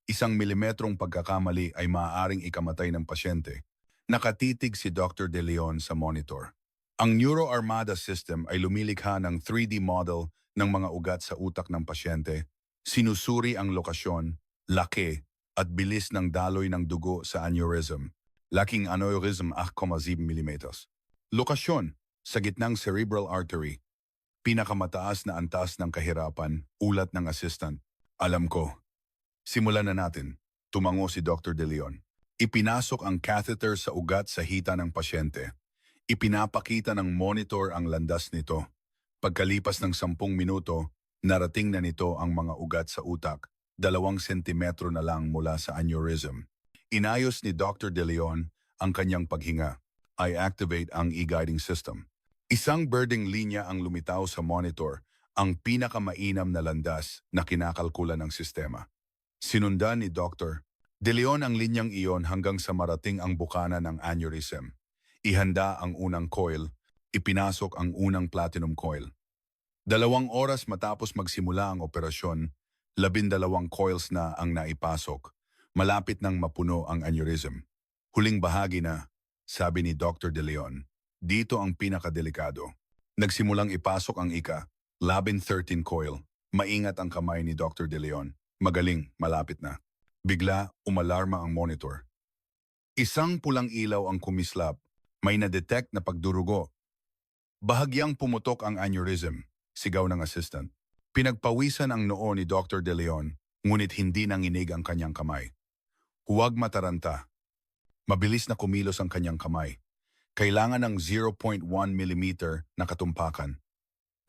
1 milimetrong pagkakamali ay maaaring ikamatay ng pasyente. Nakatitig si Dr. De Leon sa monitor. Ang Neuro Armada System ay lumilikha ng 3D model ng mga ugat sa utak ng pasyente. Sinusuri ang lokasyon, laki, at bilis ng daloy ng dugo sa aneurysm. Laking aneurysm 8,7 mm. Lokasyon, sa gitnang cerebral artery. Pinakamataas na antas ng kahirapan, ulat ng assistant. Alam ko. Simulan na natin. Tumango si Dr. De Leon. Ipinasok ang catheter sa ugat sa hita ng pasyente. Ipinapakita ng monitor ang landas nito. Pagkalipas ng 10 minuto, narating na nito ang mga ugat sa utak, 2 sentimetro na lang mula sa aneurysm. Inayos ni Dr. De Leon ang kanyang paghinga. I activate ang e-guiding system. Isang birding linya ang lumitaw sa monitor, ang pinakamainam na landas na kinakalkula ng sistema. Sinundan ni Dr. De Leon ang linyang iyon hanggang sa marating ang bukana ng aneurysm. Ihanda ang unang coil, ipinasok ang unang platinum coil. 2 oras matapos magsimula ang operasyon, 12 coils na ang naipasok. Malapit nang mapuno ang aneurysm. Huling bahagi na, sabi ni Dr. De Leon. Dito ang pinakadelikado. Nagsimulang ipasok ang labing 13 coil. Maingat ang kamay ni Dr. De Leon. Magaling, malapit na. Bigla, umalarma ang monitor. Isang pulang ilaw ang kumislap. May na-detect na pagdurugo. Bahagyang pumutok ang aneurysm, sigaw ng assistant. Pinagpawisan ang noo ni Dr. De Leon, ngunit hindi nanginig ang kanyang kamay. Huwag mataranta. Mabilis na kumilos ang kanyang kamay. Kailangan ng 0.1 millimeter na katumpakan.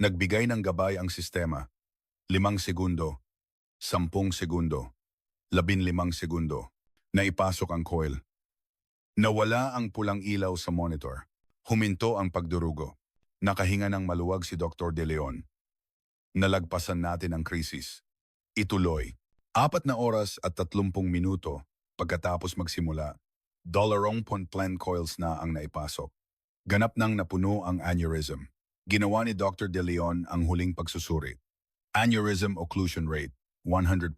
Nagbigay ng gabay ang sistema. 5 segundo, 10 segundo, 15 segundo. Naipasok ang coil. Nawala ang pulang ilaw sa monitor. Huminto ang pagdurugo. Nakahinga ng maluwag si Dr. De Leon. Nalagpasan natin ang krisis. Ituloy. 4 na oras at 30 minuto pagkatapos magsimula, $1.10 coils na ang naipasok. Ganap nang napuno ang aneurysm. Ginawa ni Dr. De Leon ang huling pagsusuri. Aneurysm occlusion rate, 100%.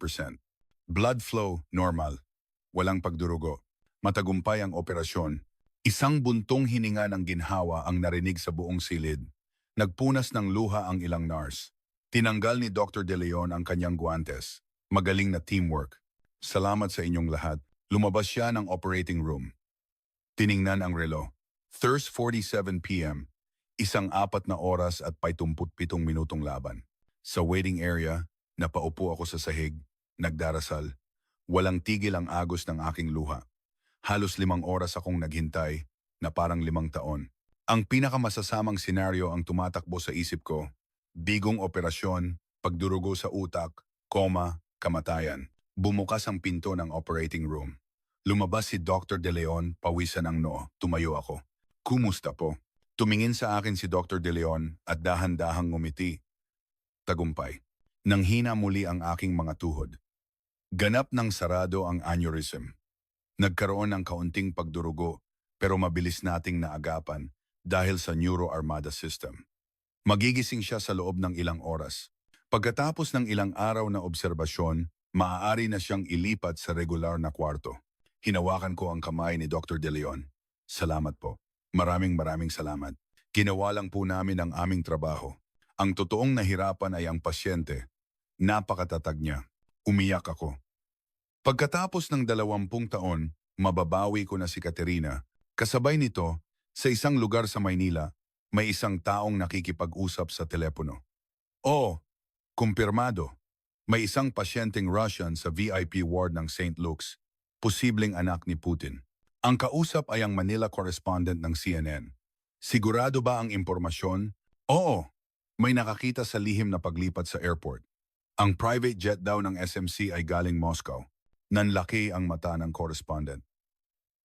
Blood flow, normal. Walang pagdurugo. Matagumpay ang operasyon. Isang buntong hininga ng ginhawa ang narinig sa buong silid. Nagpunas ng luha ang ilang nurse. Tinanggal ni Dr. De Leon ang kanyang guantes. Magaling na teamwork. Salamat sa inyong lahat. Lumabas siya ng operating room. Tiningnan ang relo. 3:47 p.m. 4 na oras at 57 minutong laban. Sa waiting area, napaupo ako sa sahig, nagdarasal. Walang tigil ang agos ng aking luha. Halos 5 oras akong naghintay na parang 5 taon. Ang pinakamasasamang senaryo ang tumatakbo sa isip ko. Bigong operasyon, pagdurugo sa utak, koma, kamatayan. Bumukas ang pinto ng operating room. Lumabas si Dr. De Leon, pawisan ang noo. Tumayo ako. Kumusta po? Tumingin sa akin si Dr. De Leon at dahan-dahang ngumiti. Tagumpay. Nanghina muli ang aking mga tuhod. Ganap ng sarado ang aneurysm. Nagkaroon ng kaunting pagdurugo pero mabilis nating naagapan dahil sa neuroarmada system. Magigising siya sa loob ng ilang oras. Pagkatapos ng ilang araw na obserbasyon, maaari na siyang ilipat sa regular na kwarto. Hinawakan ko ang kamay ni Dr. De Leon. Salamat po. Maraming salamat. Ginawa lang po namin ang aming trabaho. Ang totoong nahirapan ay ang pasyente. Napakatatag niya. Umiyak ako. Pagkatapos ng 20 taon, mababawi ko na si Caterina. Kasabay nito, sa isang lugar sa Maynila, may isang taong nakikipag-usap sa telepono. Oo, kumpirmado. May isang pasyenteng Russian sa VIP ward ng St. Luke's, posibleng anak ni Putin. Ang kausap ay ang Manila correspondent ng CNN. Sigurado ba ang impormasyon? Oo, may nakakita sa lihim na paglipat sa airport. Ang private jet daw ng SMC ay galing Moscow. Nanlaki ang mata ng correspondent.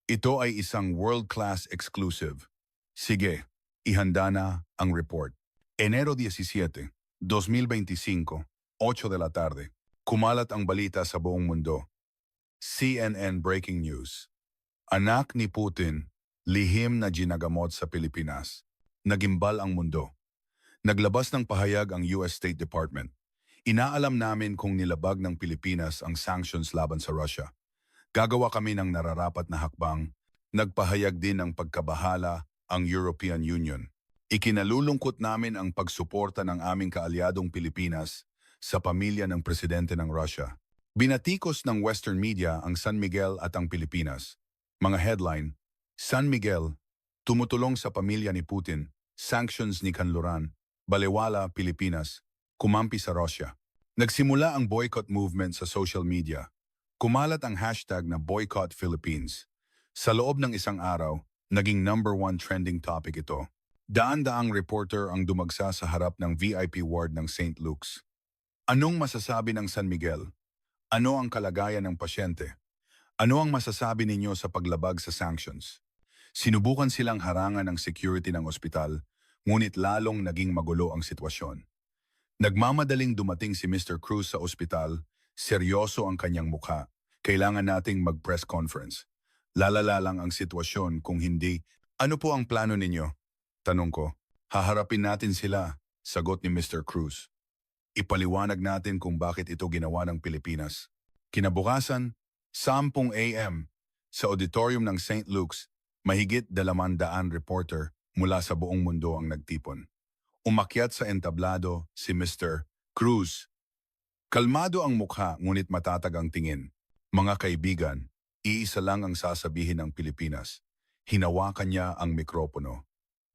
Ito ay isang world-class exclusive. Sige, ihanda na ang report. Enero 17, 2025, 8 de la tarde. Kumalat ang balita sa buong mundo. CNN breaking news. Anak ni Putin, lihim na ginagamot sa Pilipinas. Nagimbal ang mundo. Naglabas ng pahayag ang US State Department. Inaalam namin kung nilabag ng Pilipinas ang sanctions laban sa Russia. Gagawa kami ng nararapat na hakbang. Nagpahayag din ng pagkabahala ang European Union. Ikinalulungkot namin ang pagsuporta ng aming kaalyadong Pilipinas sa pamilya ng presidente ng Russia. Binatikos ng Western media ang San Miguel at ang Pilipinas. Mga headline, San Miguel, tumutulong sa pamilya ni Putin, sanctions ni Kanluran, Balewala, Pilipinas, kumampi sa Russia. Nagsimula ang boycott movement sa social media. Kumalat ang hashtag na Boycott Philippines. Sa loob ng isang araw, naging #1 trending topic ito. Daan-daang reporter ang dumagsa sa harap ng VIP ward ng St. Luke's. Anong masasabi ng San Miguel? Ano ang kalagayan ng pasyente? Ano ang masasabi ninyo sa paglabag sa sanctions? Sinubukan silang harangan ng security ng ospital, ngunit lalong naging magulo ang sitwasyon. Nagmamadaling dumating si Mr. Cruz sa ospital, seryoso ang kanyang mukha. Kailangan nating mag-press conference. Lalala lang ang sitwasyon kung hindi. Ano po ang plano ninyo? Tanong ko. Haharapin natin sila, sagot ni Mr. Cruz. Ipaliwanag natin kung bakit ito ginawa ng Pilipinas. Kinabukasan, 10 a.m. sa auditorium ng St. Luke's, mahigit 200 reporter mula sa buong mundo ang nagtipon. Umakyat sa entablado si Mr. Cruz. Kalmado ang mukha ngunit matatag ang tingin. Mga kaibigan, iisa lang ang sasabihin ng Pilipinas. Hinawakan niya ang mikropono.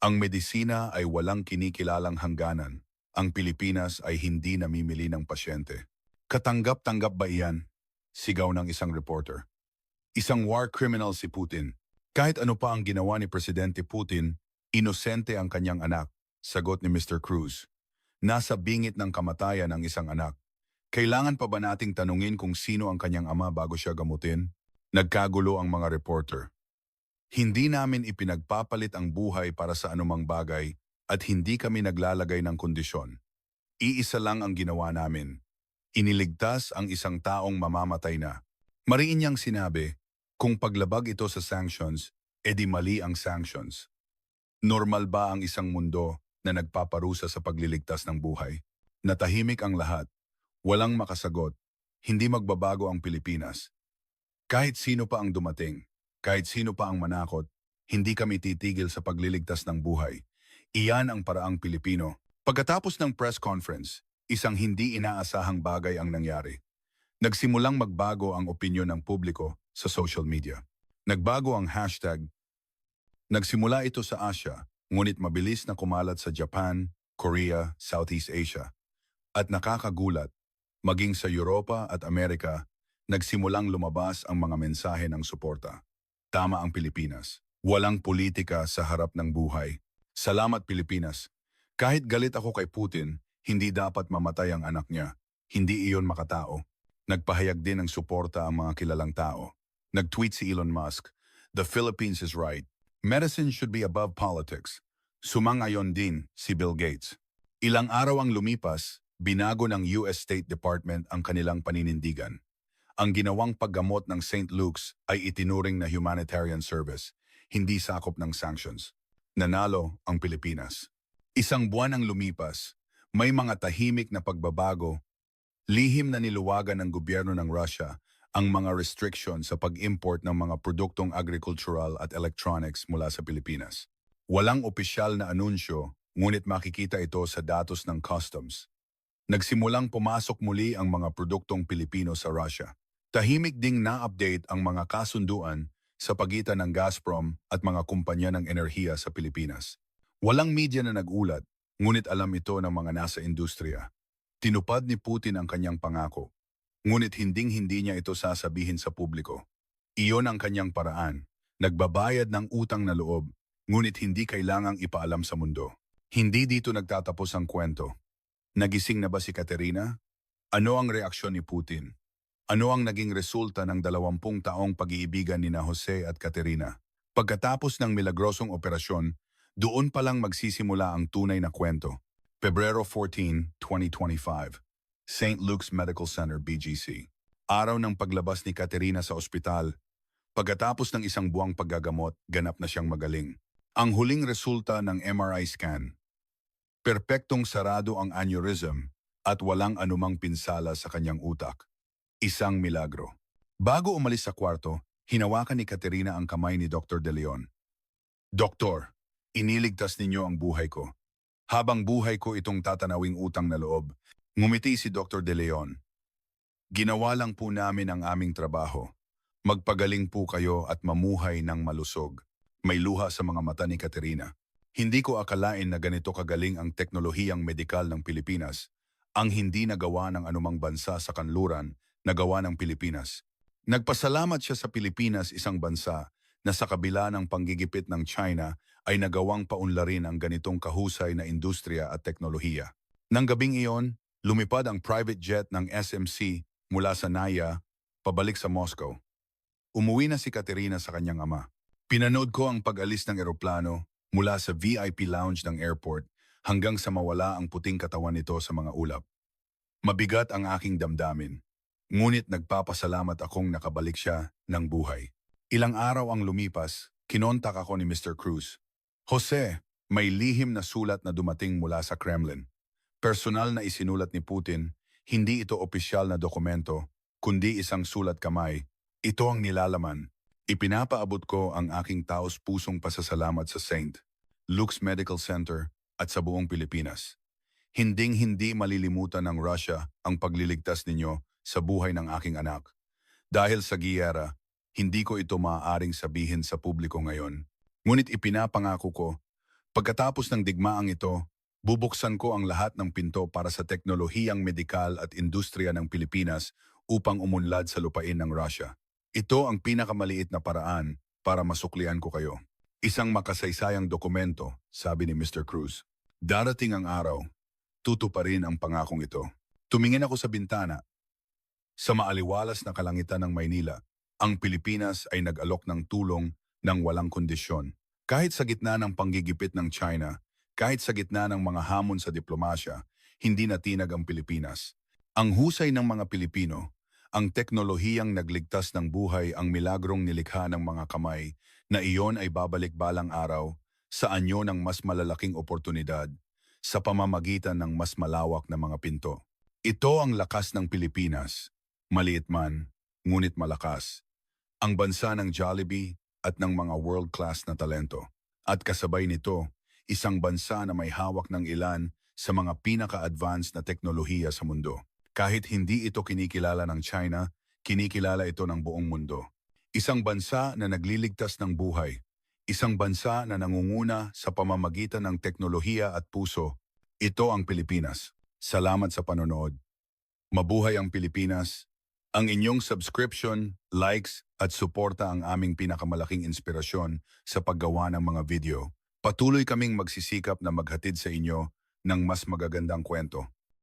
Ang medisina ay walang kinikilalang hangganan. Ang Pilipinas ay hindi namimili ng pasyente. Katanggap-tanggap ba iyan? Sigaw ng isang reporter. Isang war criminal si Putin. Kahit ano pa ang ginawa ni Presidente Putin, inosente ang kanyang anak, sagot ni Mr. Cruz. Nasa bingit ng kamatayan ang isang anak. Kailangan pa ba nating tanungin kung sino ang kanyang ama bago siya gamutin? Nagkagulo ang mga reporter. Hindi namin ipinagpapalit ang buhay para sa anumang bagay at hindi kami naglalagay ng kondisyon. Iisa lang ang ginawa namin. Iniligtas ang isang taong mamamatay na. Mariin niyang sinabi, kung paglabag ito sa sanctions, edi mali ang sanctions. Normal ba ang isang mundo na nagpaparusa sa pagliligtas ng buhay? Natahimik ang lahat. Walang makasagot. Hindi magbabago ang Pilipinas. Kahit sino pa ang dumating, kahit sino pa ang manakot, hindi kami titigil sa pagliligtas ng buhay. Iyan ang paraang Pilipino. Pagkatapos ng press conference, isang hindi inaasahang bagay ang nangyari. Nagsimulang magbago ang opinyon ng publiko sa social media. Nagbago ang hashtag. Nagsimula ito sa Asia, ngunit mabilis na kumalat sa Japan, Korea, Southeast Asia. At nakakagulat, maging sa Europa at Amerika, nagsimulang lumabas ang mga mensahe ng suporta. Tama ang Pilipinas. Walang politika sa harap ng buhay. Salamat Pilipinas. Kahit galit ako kay Putin, hindi dapat mamatay ang anak niya. Hindi iyon makatao. Nagpahayag din ng suporta ang mga kilalang tao. Nag-tweet si Elon Musk, "The Philippines is right. Medicine should be above politics." Sumang-ayon din si Bill Gates. Ilang araw ang lumipas, binago ng US State Department ang kanilang paninindigan. Ang ginawang paggamot ng St. Luke's ay itinuring na humanitarian service, hindi sakop ng sanctions. Nanalo ang Pilipinas. Isang buwan ang lumipas, may mga tahimik na pagbabago. Lihim na niluwagan ng gobyerno ng Russia ang mga restriction sa pag-import ng mga produktong agricultural at electronics mula sa Pilipinas. Walang opisyal na anunsyo, ngunit makikita ito sa datos ng customs. Nagsimulang pumasok muli ang mga produktong Pilipino sa Russia. Tahimik ding na-update ang mga kasunduan sa pagitan ng Gazprom at mga kumpanya ng enerhiya sa Pilipinas. Walang media na nagulat, ngunit alam ito ng mga nasa industriya. Tinupad ni Putin ang kanyang pangako, ngunit hinding-hindi niya ito sasabihin sa publiko. Iyon ang kanyang paraan, nagbabayad ng utang na loob, ngunit hindi kailangang ipaalam sa mundo. Hindi dito nagtatapos ang kwento. Nagising na ba si Katerina? Ano ang reaksyon ni Putin? Ano ang naging resulta ng 20 taong pag-iibigan ni na Jose at Katerina? Pagkatapos ng milagrosong operasyon, doon palang magsisimula ang tunay na kwento. Pebrero 14, 2025. St. Luke's Medical Center, BGC. Araw ng paglabas ni Katerina sa ospital. Pagkatapos ng isang buwang paggagamot, ganap na siyang magaling. Ang huling resulta ng MRI scan. Perpektong sarado ang aneurysm at walang anumang pinsala sa kanyang utak. Isang milagro. Bago umalis sa kwarto, hinawakan ni Katerina ang kamay ni Dr. De Leon. "Doktor, iniligtas ninyo ang buhay ko. Habang buhay ko itong tatanawing utang na loob." Ngumiti si Dr. De Leon. "Ginawa lang po namin ang aming trabaho. Magpagaling po kayo at mamuhay ng malusog." May luha sa mga mata ni Katerina. "Hindi ko akalain na ganito kagaling ang teknolohiyang medikal ng Pilipinas. Ang hindi nagawa ng anumang bansa sa kanluran, nagawa ng Pilipinas." Nagpasalamat siya sa Pilipinas, isang bansa na sa kabila ng panggigipit ng China ay nagawang paunlarin ang ganitong kahusay na industriya at teknolohiya. Nang gabing iyon, lumipad ang private jet ng SMC mula sa Naya pabalik sa Moscow. Umuwi na si Katerina sa kanyang ama. "Pinanood ko ang pag-alis ng eroplano mula sa VIP lounge ng airport hanggang sa mawala ang puting katawan nito sa mga ulap. Mabigat ang aking damdamin. Ngunit nagpapasalamat akong nakabalik siya ng buhay." Ilang araw ang lumipas, kinontak ako ni Mr. Cruz. "Jose, may lihim na sulat na dumating mula sa Kremlin. Personal na isinulat ni Putin, hindi ito opisyal na dokumento, kundi isang sulat kamay. Ito ang nilalaman. Ipinapaabot ko ang aking taos-pusong pasasalamat sa St. Luke's Medical Center at sa buong Pilipinas. Hinding-hindi malilimutan ng Russia ang pagliligtas ninyo sa buhay ng aking anak. Dahil sa giyera, hindi ko ito maaaring sabihin sa publiko ngayon. Ngunit ipinapangako ko, Pagkatapos ng digmaang ito, bubuksan ko ang lahat ng pinto para sa teknolohiyang medikal at industriya ng Pilipinas upang umunlad sa lupain ng Russia. Ito ang pinakamaliit na paraan para masuklian ko kayo. Isang makasaysayang dokumento, sabi ni Mr. Cruz. Darating ang araw, tutuparin ang pangakong ito. Tumingin ako sa bintana. Sa maaliwalas na kalangitan ng Maynila, ang Pilipinas ay nag-alok ng tulong ng walang kondisyon. Kahit sa gitna ng panggigipit ng China, kahit sa gitna ng mga hamon sa diplomasya, hindi natinag ang Pilipinas. Ang husay ng mga Pilipino, ang teknolohiyang nagligtas ng buhay, ang milagrong nilikha ng mga kamay, na iyon ay babalik balang araw sa anyo ng mas malalaking oportunidad sa pamamagitan ng mas malawak na mga pinto. Ito ang lakas ng Pilipinas. Maliit man, ngunit malakas. Ang bansa ng Jollibee at ng mga world-class na talento. At kasabay nito, isang bansa na may hawak ng ilan sa mga pinaka-advanced na teknolohiya sa mundo. Kahit hindi ito kinikilala ng China, kinikilala ito ng buong mundo. Isang bansa na nagliligtas ng buhay. Isang bansa na nangunguna sa pamamagitan ng teknolohiya at puso. Ito ang Pilipinas. Salamat sa panonood. Mabuhay ang Pilipinas. Ang inyong subscription, likes at suporta ang aming pinakamalaking inspirasyon sa paggawa ng mga video. Patuloy kaming magsisikap na maghatid sa inyo ng mas magagandang kwento.